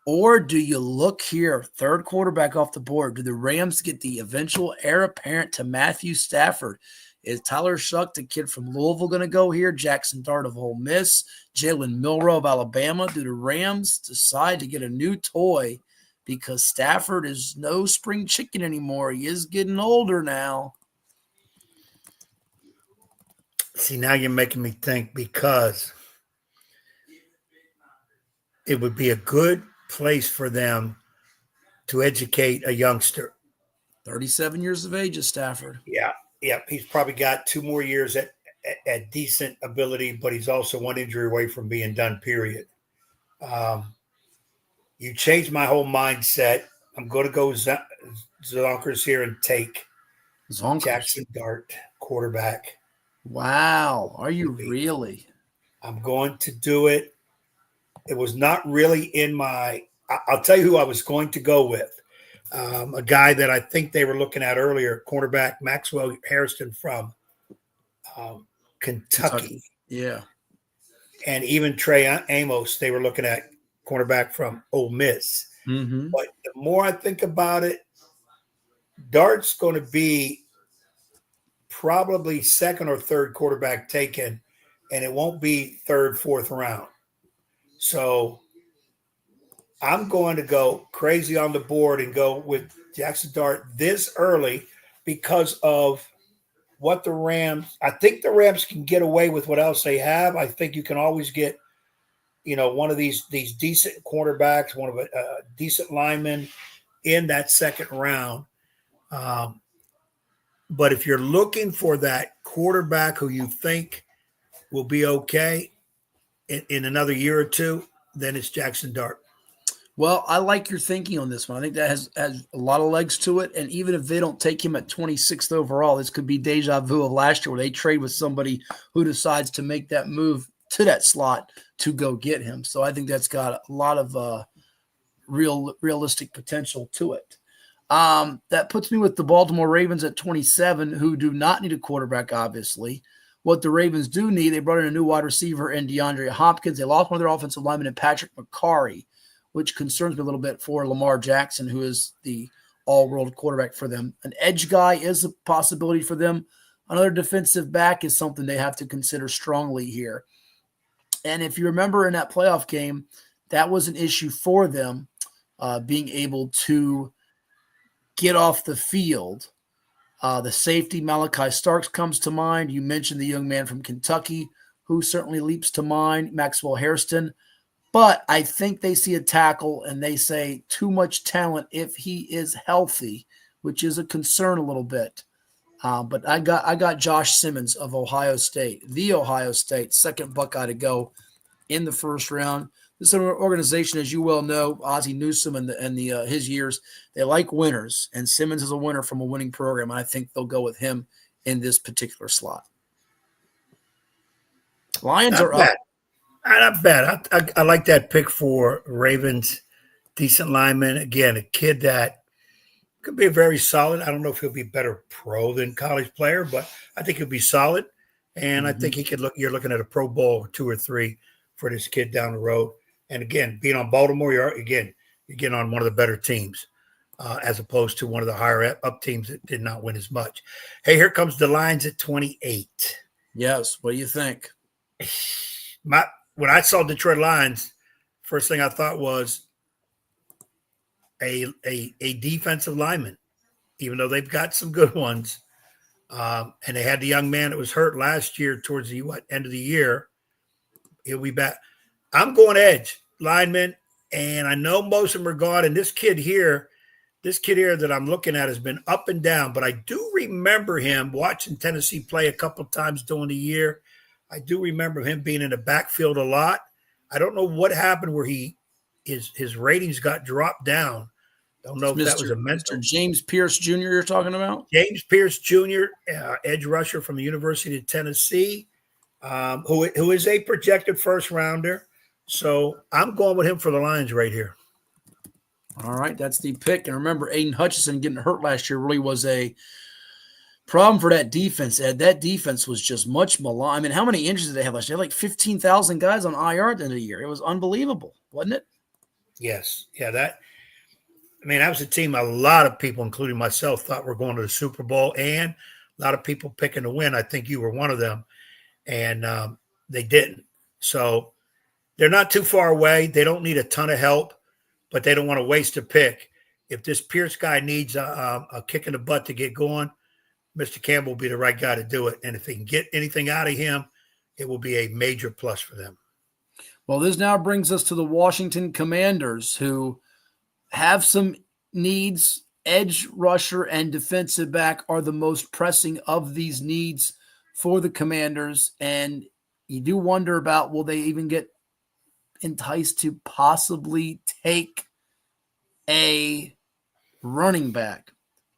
Or do you look here, third quarterback off the board? Do the Rams get the eventual heir apparent to Matthew Stafford? Is Tyler Shuck, the kid from Louisville, going to go here? Jackson Dart of Ole Miss, Jalen Milroe of Alabama. Do the Rams decide to get a new toy because Stafford is no spring chicken anymore? He is getting older now. See, now you're making me think because it would be a good place for them to educate a youngster. 37 years of age is Stafford. Yeah. He's probably got 2 more years at decent ability, but he's also one injury away from being done, period. You changed my whole mindset. I'm going to go Zonkers here and take Jackson Dart, quarterback. Wow. Are you really? I'm going to do it. It was not really in my – I'll tell you who I was going to go with. A guy that I think they were looking at earlier, cornerback Maxwell Hairston from Kentucky. Yeah. And even Trey Amos, they were looking at cornerback from Ole Miss. Mm-hmm. But the more I think about it, Dart's going to be probably second or third quarterback taken, and it won't be third, fourth round. So I'm going to go crazy on the board and go with Jackson Dart this early because of what the Rams – I think the Rams can get away with what else they have. I think you can always get, one of these decent quarterbacks, one of a decent lineman in that second round. But if you're looking for that quarterback who you think will be okay in another year or two, then it's Jackson Dart. Well, I like your thinking on this one. I think that has a lot of legs to it. And even if they don't take him at 26th overall, this could be deja vu of last year where they trade with somebody who decides to make that move to that slot to go get him. So I think that's got a lot of realistic potential to it. That puts me with the Baltimore Ravens at 27, who do not need a quarterback, obviously. What the Ravens do need, they brought in a new wide receiver in DeAndre Hopkins. They lost one of their offensive linemen in Patrick McCarry, which concerns me a little bit for Lamar Jackson, who is the all-world quarterback for them. An edge guy is a possibility for them. Another defensive back is something they have to consider strongly here. And if you remember in that playoff game, that was an issue for them, being able to get off the field. The safety, Malachi Starks, comes to mind. You mentioned the young man from Kentucky, who certainly leaps to mind, Maxwell Hairston. But I think they see a tackle and they say too much talent if he is healthy, which is a concern a little bit. But I got Josh Simmons of Ohio State, the Ohio State, second Buckeye to go in the first round. This is an organization, as you well know, Ozzie Newsome and his years, they like winners, and Simmons is a winner from a winning program, and I think they'll go with him in this particular slot. Lions are up. Not bad. I like that pick for Ravens. Decent lineman. Again, a kid that could be very solid. I don't know if he'll be better pro than college player, but I think he'll be solid. And I think he could you're looking at a Pro Bowl 2 or 3 for this kid down the road. And again, being on Baltimore, you're getting on one of the better teams. as opposed to one of the higher up teams that did not win as much. Hey, here comes the Lions at 28. Yes. What do you think? When I saw Detroit Lions, first thing I thought was a defensive lineman, even though they've got some good ones. And they had the young man that was hurt last year towards the end of the year. He'll be back. I'm going edge lineman, and I know most of them are gone. And this kid here that I'm looking at has been up and down, but I do remember him watching Tennessee play a couple of times during the year. I do remember him being in the backfield a lot. I don't know what happened where his ratings got dropped down. Don't know if that was a mental. Mr. James Pierce Jr. you're talking about? James Pierce Jr., edge rusher from the University of Tennessee, who is a projected first rounder. So I'm going with him for the Lions right here. All right, that's the pick. And remember, Aiden Hutchinson getting hurt last year really was a problem for that defense, Ed. That defense was just much maligned. I mean, how many injuries did they have last year? They had like 15,000 guys on IR at the end of the year. It was unbelievable, wasn't it? Yes. Yeah, that was a team a lot of people, including myself, thought were going to the Super Bowl, and a lot of people picking to win. I think you were one of them, and they didn't. So they're not too far away. They don't need a ton of help, but they don't want to waste a pick. If this Pierce guy needs a kick in the butt to get going, Mr. Campbell will be the right guy to do it. And if they can get anything out of him, it will be a major plus for them. Well, this now brings us to the Washington Commanders, who have some needs. Edge rusher and defensive back are the most pressing of these needs for the Commanders. And you do wonder about, will they even get enticed to possibly take a running back?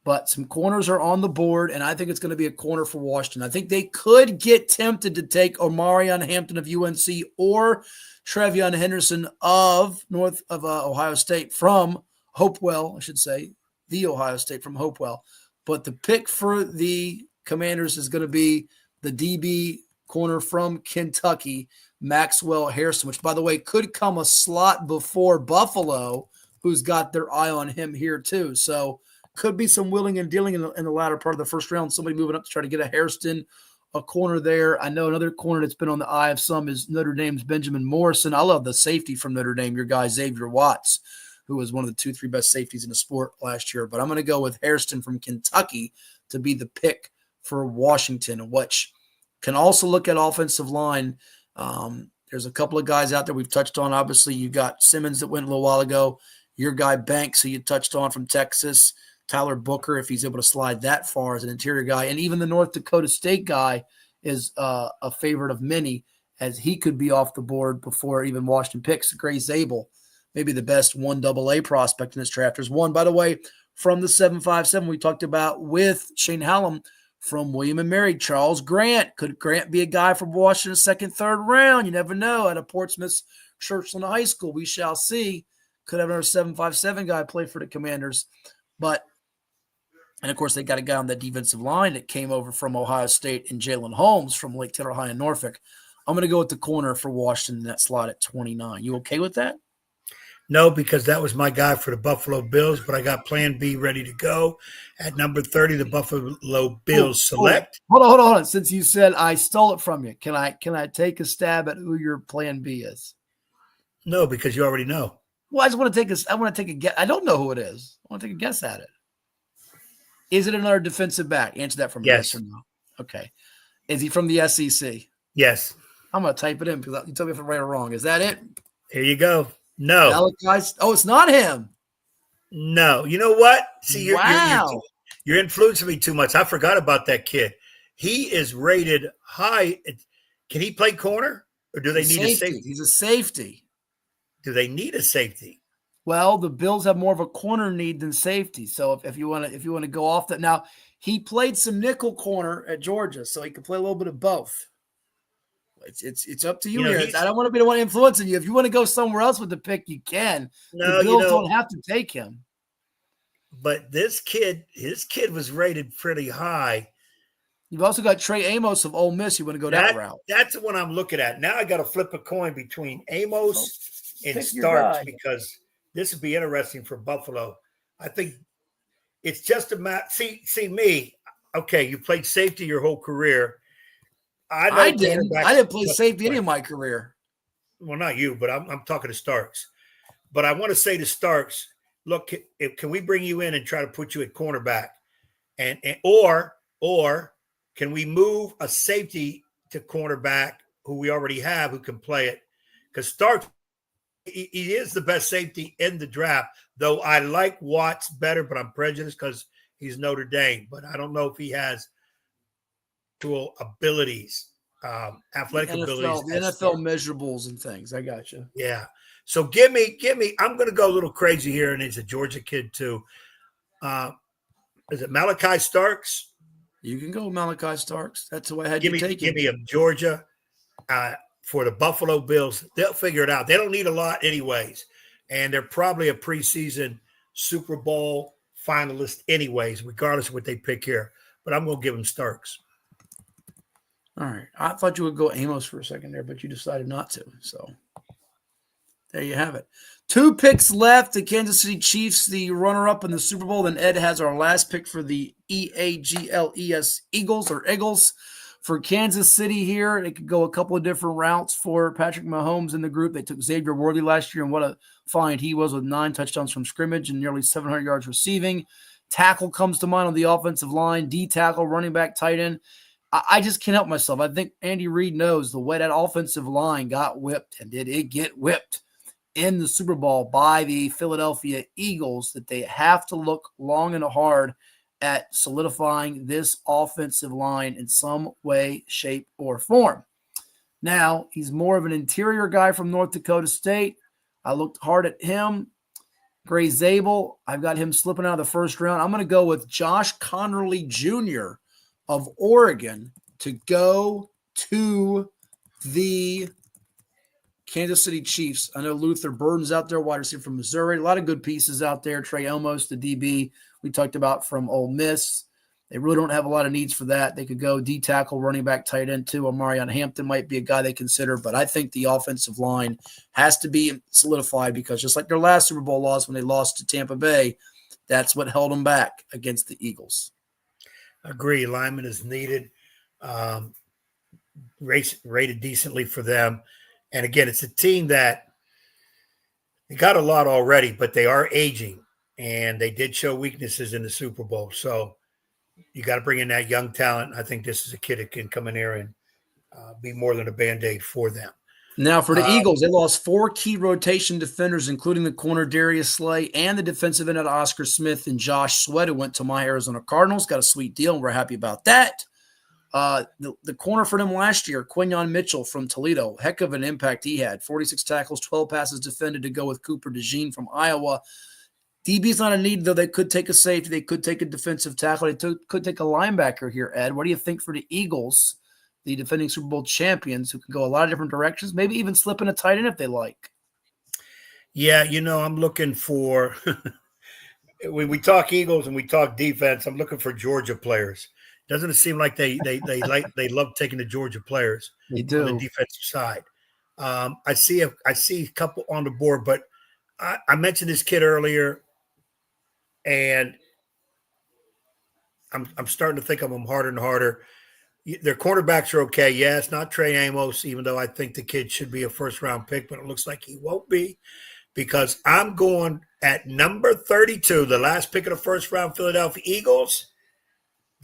But some corners are on the board, and I think it's going to be a corner for Washington. I think they could get tempted to take Omarion Hampton of UNC or Trevion Henderson of Ohio State from Hopewell, I should say, the Ohio State from Hopewell. But the pick for the Commanders is going to be the DB corner from Kentucky, Maxwell Harrison, which, by the way, could come a slot before Buffalo, who's got their eye on him here too. So could be some willing and dealing in the latter part of the first round. Somebody moving up to try to get a Hairston, a corner there. I know another corner that's been on the eye of some is Notre Dame's Benjamin Morrison. I love the safety from Notre Dame, your guy Xavier Watts, who was one of the 2-3 best safeties in the sport last year. But I'm going to go with Hairston from Kentucky to be the pick for Washington, which can also look at offensive line. There's a couple of guys out there we've touched on. Obviously, you got Simmons that went a little while ago. Your guy Banks, who you touched on from Texas. Tyler Booker, if he's able to slide that far as an interior guy. And even the North Dakota State guy is a favorite of many, as he could be off the board before even Washington picks. Gray Zabel, maybe the best 1AA prospect in this draft. There's one, by the way, from the 757 we talked about with Shane Hallam from William and Mary, Charles Grant. Could Grant be a guy from Washington, second, third round? You never know. At a Portsmouth Churchland High School, we shall see. Could have another 757 guy play for the Commanders. And, of course, they got a guy on that defensive line that came over from Ohio State and Jalen Holmes from Lake Taylor High in Norfolk. I'm going to go with the corner for Washington in that slot at 29. You okay with that? No, because that was my guy for the Buffalo Bills, but I got plan B ready to go. At number 30, the Buffalo Bills select. Hold on. Since you said I stole it from you, can I take a stab at who your plan B is? No, because you already know. Well, I want to take a guess. I don't know who it is. I want to take a guess at it. Is it another defensive back? Answer that for me. Yes or no. Okay. Is he from the SEC? Yes. I'm going to type it in because you tell me if I'm right or wrong. Is that it? Here you go. No. Oh, it's not him. No. You know what? See, you're influencing me too much. I forgot about that kid. He is rated high. Can he play corner, or do they need a safety? He's a safety. Do they need a safety? Well, the Bills have more of a corner need than safety. So if you want to go off that, now he played some nickel corner at Georgia, so he can play a little bit of both. It's up to you here. I don't want to be the one influencing you. If you want to go somewhere else with the pick, you can. No, the Bills don't have to take him. But his kid was rated pretty high. You've also got Trey Amos of Ole Miss. You want to go that route? That's the one I'm looking at. Now I got to flip a coin between Amos and Starks, because this would be interesting for Buffalo. I think It's just a matter. See me. Okay, you played safety your whole career. I didn't. I didn't play safety any of my career. Well, not you, but I'm talking to Starks. But I want to say to Starks, look, can we bring you in and try to put you at cornerback, or can we move a safety to cornerback who we already have who can play it? Because Starks, he is the best safety in the draft. Though I like Watts better, but I'm prejudiced because he's Notre Dame. But I don't know if he has dual abilities, athletic abilities. The NFL measurables and things. I got you. Yeah. So give me. I'm going to go a little crazy here, and he's a Georgia kid too. Is it Malachi Starks? You can go Malachi Starks. That's who I had Give me a Georgia for the Buffalo Bills. They'll figure it out. They don't need a lot anyways, and they're probably a preseason Super Bowl finalist anyways, regardless of what they pick here. But I'm going to give them Starks. All right. I thought you would go Amos for a second there, but you decided not to. So there you have it. 2 picks left. The Kansas City Chiefs, the runner-up in the Super Bowl. Then Ed has our last pick for the EAGLES Eagles or Eagles. For Kansas City here, it could go a couple of different routes for Patrick Mahomes in the group. They took Xavier Worthy last year, and what a find he was with 9 touchdowns from scrimmage and nearly 700 yards receiving. Tackle comes to mind on the offensive line. D tackle, running back, tight end. I just can't help myself. I think Andy Reid knows the way that offensive line got whipped, and did it get whipped in the Super Bowl by the Philadelphia Eagles, that they have to look long and hard at solidifying this offensive line in some way, shape, or form. Now, he's more of an interior guy from North Dakota State. I looked hard at him. Gray Zabel, I've got him slipping out of the first round. I'm going to go with Josh Connerly Jr. of Oregon to go to the Kansas City Chiefs. I know Luther Burden's out there, wide receiver from Missouri. A lot of good pieces out there. Trey Elmos, the DB we talked about from Ole Miss. They really don't have a lot of needs for that. They could go D tackle, running back, tight end too. Omarion Hampton might be a guy they consider, but I think the offensive line has to be solidified because just like their last Super Bowl loss when they lost to Tampa Bay, that's what held them back against the Eagles. Agree. Lineman is needed, rated decently for them. And again, it's a team that they got a lot already, but they are aging, and they did show weaknesses in the Super Bowl. So you got to bring in that young talent. I think this is a kid that can come in here and be more than a Band-Aid for them. Now for the Eagles, they lost 4 key rotation defenders, including the corner Darius Slay and the defensive end Oscar Smith and Josh Sweat, who went to my Arizona Cardinals. Got a sweet deal, and we're happy about that. The corner for them last year, Quinyon Mitchell from Toledo, heck of an impact he had. 46 tackles, 12 passes defended to go with Cooper DeJean from Iowa. DB's not a need, though. They could take a safety. They could take a defensive tackle. They could take a linebacker here, Ed. What do you think for the Eagles, the defending Super Bowl champions, who can go a lot of different directions, maybe even slip in a tight end if they like? Yeah, I'm looking for – when we talk Eagles and we talk defense, I'm looking for Georgia players. Doesn't it seem like they love taking the Georgia players? They do. On the defensive side. I see a couple on the board, but I mentioned this kid earlier, and I'm starting to think of them harder and harder. Their quarterbacks are okay. Yeah, it's not Trey Amos, even though I think the kid should be a first-round pick, but it looks like he won't be because I'm going at number 32, the last pick of the first round, Philadelphia Eagles.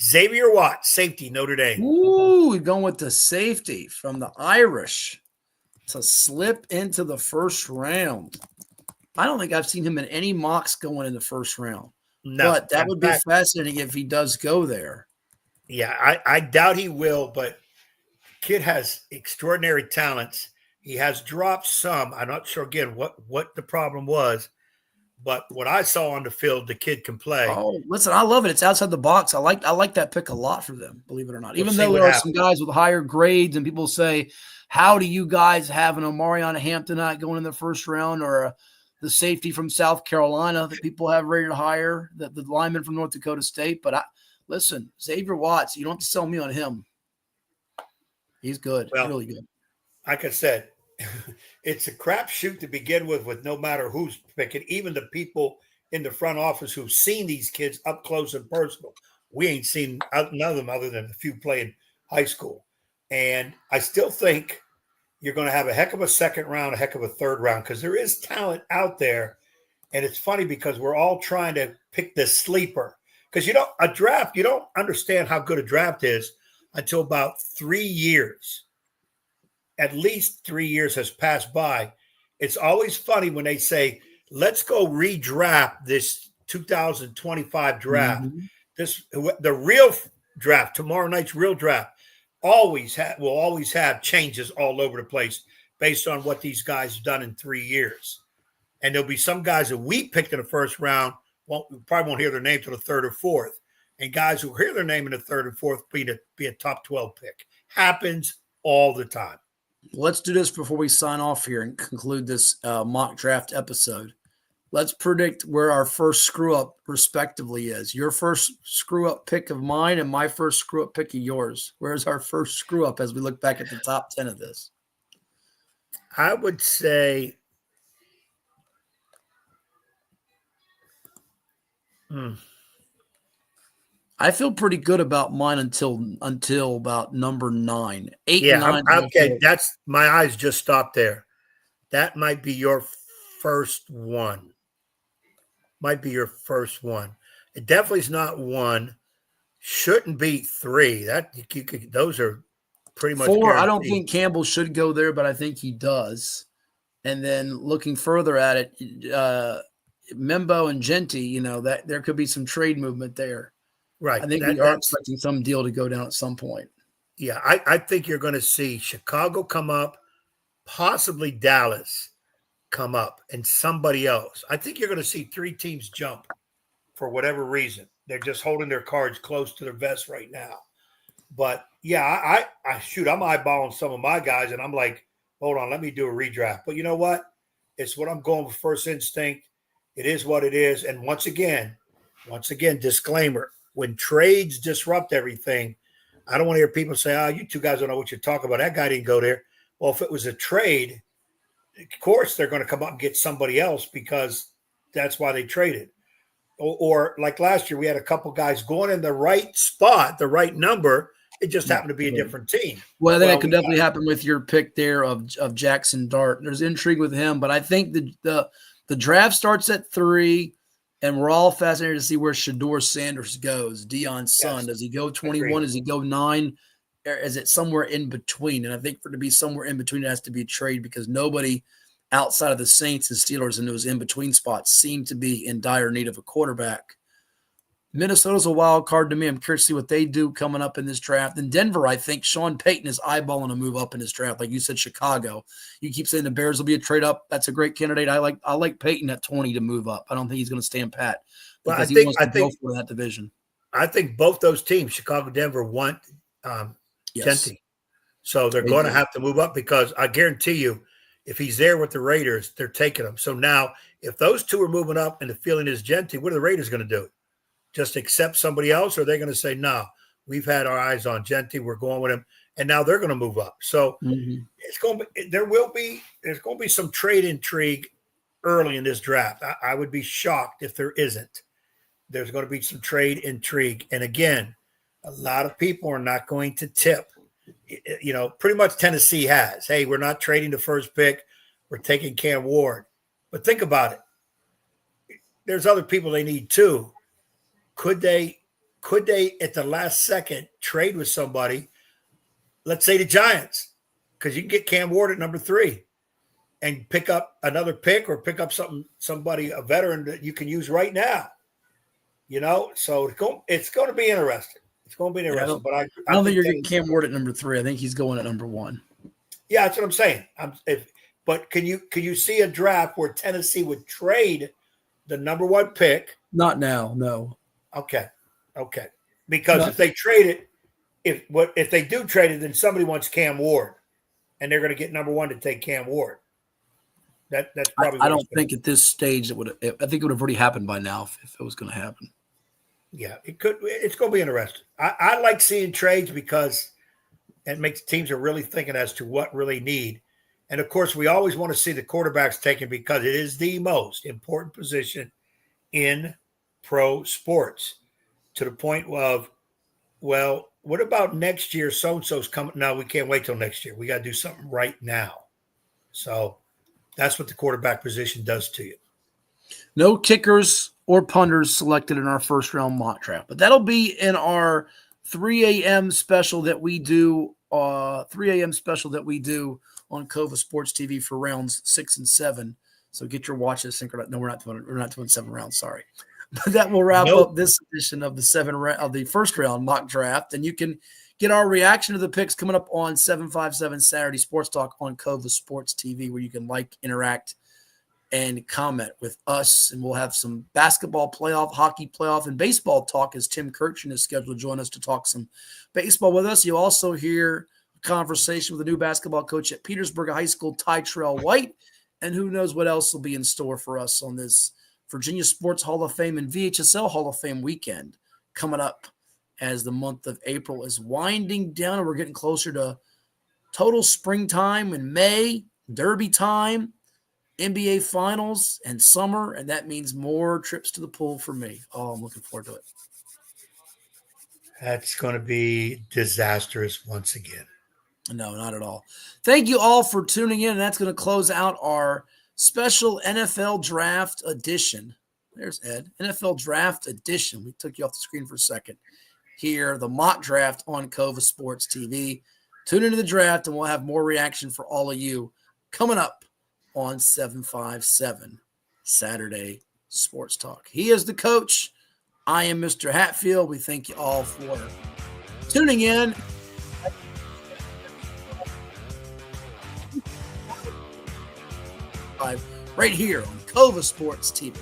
Xavier Watts, safety, Notre Dame. Ooh, we're going with the safety from the Irish to slip into the first round. I don't think I've seen him in any mocks going in the first round. No, but that would be fascinating if he does go there. Yeah, I doubt he will, but kid has extraordinary talents. He has dropped some. I'm not sure, again, what the problem was. But what I saw on the field, the kid can play. Oh, listen, I love it. It's outside the box. I like that pick a lot for them, believe it or not. Even though there are some guys with higher grades and people say, how do you guys have an Omarion Hampton not going in the first round or the safety from South Carolina that people have rated higher, the lineman from North Dakota State? But listen, Xavier Watts, you don't have to sell me on him. He's good. Well, really good. Like I said, it's a crapshoot to begin with no matter who's picking. Even the people in the front office who've seen these kids up close and personal. We ain't seen none of them other than a few playing high school. And I still think you're going to have a heck of a second round, a heck of a third round, because there is talent out there. And it's funny because we're all trying to pick the sleeper. Because a draft, you don't understand how good a draft is until about 3 years. At least 3 years has passed by. It's always funny when they say, let's go redraft this 2025 draft. Mm-hmm. The real draft, tomorrow night's real draft, will always have changes all over the place based on what these guys have done in 3 years. And there'll be some guys that we picked in the first round, probably won't hear their name till the third or fourth. And guys who hear their name in the third and fourth be a top 12 pick. Happens all the time. Let's do this before we sign off here and conclude this mock draft episode. Let's predict where our first screw-up respectively is. Your first screw-up pick of mine and my first screw-up pick of yours. Where's our first screw-up as we look back at the top 10 of this? I would say I feel pretty good about mine until about number 9. 8 yeah, and 9. Okay, that's my eyes just stopped there. That might be your first one. Might be your first one. It definitely is not 1. Shouldn't be 3. Those are pretty much 4. guaranteed. I don't think Campbell should go there, but I think he does. And then looking further at it, Membo and Genty, that there could be some trade movement there. Right. I think we are expecting some deal to go down at some point. Yeah, I think you're going to see Chicago come up, possibly Dallas come up, and somebody else. I think you're going to see 3 teams jump for whatever reason. They're just holding their cards close to their vest right now. But, yeah, I'm eyeballing some of my guys, and I'm like, hold on, let me do a redraft. But you know what? It's what I'm going with first instinct. It is what it is. And once again, disclaimer, when trades disrupt everything, I don't want to hear people say, you two guys don't know what you're talking about. That guy didn't go there. Well, if it was a trade, of course they're going to come up and get somebody else because that's why they traded. Or like last year, we had a couple guys going in the right spot, the right number. It just happened to be a different team. Well, I think that could definitely happen with your pick there of Jackson Dart. There's intrigue with him, but I think the draft starts at 3. And we're all fascinated to see where Shedeur Sanders goes. Deion's son. Yes. Does he go 21? Does he go 9? Or is it somewhere in between? And I think for it to be somewhere in between, it has to be a trade because nobody outside of the Saints and Steelers in those in-between spots seem to be in dire need of a quarterback. Minnesota's a wild card to me. I'm curious to see what they do coming up in this draft. In Denver, I think Sean Payton is eyeballing a move up in this draft. Like you said, Chicago. You keep saying the Bears will be a trade up. That's a great candidate. I like Payton at 20 to move up. I don't think he's going to stand pat because he wants to go for that division. I think both those teams, Chicago, Denver, want Genty. So they're going to have to move up because I guarantee you, if he's there with the Raiders, they're taking him. So now, if those two are moving up and the feeling is Genty, what are the Raiders going to do? Just accept somebody else, or are they going to say, no, we've had our eyes on Genty, we're going with him, and now they're going to move up. So it's going to be, there's going to be some trade intrigue early in this draft. I would be shocked if there isn't. There's going to be some trade intrigue. And again, a lot of people are not going to tip. Pretty much Tennessee has. Hey, we're not trading the first pick. We're taking Cam Ward. But think about it. There's other people they need too. Could they at the last second trade with somebody? Let's say the Giants, because you can get Cam Ward at number 3 and pick up another pick or pick up somebody, a veteran that you can use right now. So it's going to be interesting. It's going to be interesting. But I don't think you're getting Cam Ward at number 3. I think he's going at number 1. Yeah, that's what I'm saying. But can you see a draft where Tennessee would trade the number 1 pick? Not now, no. Okay. Because if they trade it, if they do trade it, then somebody wants Cam Ward, and they're going to get number 1 to take Cam Ward. That's probably. I don't think at this stage it would. I think it would have already happened by now if it was going to happen. Yeah, it could. It's going to be interesting. I like seeing trades because it makes teams are really thinking as to what really need. And of course, we always want to see the quarterbacks taken because it is the most important position in pro sports, to the point of, well, what about next year? So-and-so's coming. No, we can't wait till next year. We got to do something right now. So that's what the quarterback position does to you. No kickers or punters selected in our first round mock draft, but that'll be in our 3 a.m. special that we do. 3 a.m. special that we do on CoVA Sports TV for rounds 6 and 7. So get your watches synchronized. No, we're not doing 7 rounds. Sorry, but that will wrap up this edition of the first round mock draft, and you can get our reaction to the picks coming up on 757 Saturday Sports Talk on CoVA Sports TV, where you can interact, and comment with us. And we'll have some basketball playoff, hockey playoff, and baseball talk as Tim Kirchin is scheduled to join us to talk some baseball with us. You'll also hear a conversation with the new basketball coach at Petersburg High School, Ty Terrell White, and who knows what else will be in store for us on this Virginia Sports Hall of Fame and VHSL Hall of Fame weekend coming up as the month of April is winding down and we're getting closer to total springtime in May, Derby time, NBA Finals, and summer, and that means more trips to the pool for me. Oh, I'm looking forward to it. That's going to be disastrous once again. No, not at all. Thank you all for tuning in, and that's going to close out our special NFL Draft Edition. There's Ed. NFL Draft Edition. We took you off the screen for a second. Here, the mock draft on CoVA Sports TV. Tune into the draft, and we'll have more reaction for all of you coming up on 757 Saturday Sports Talk. He is the coach. I am Mr. Hatfield. We thank you all for tuning in. Right here on CoVA Sports TV.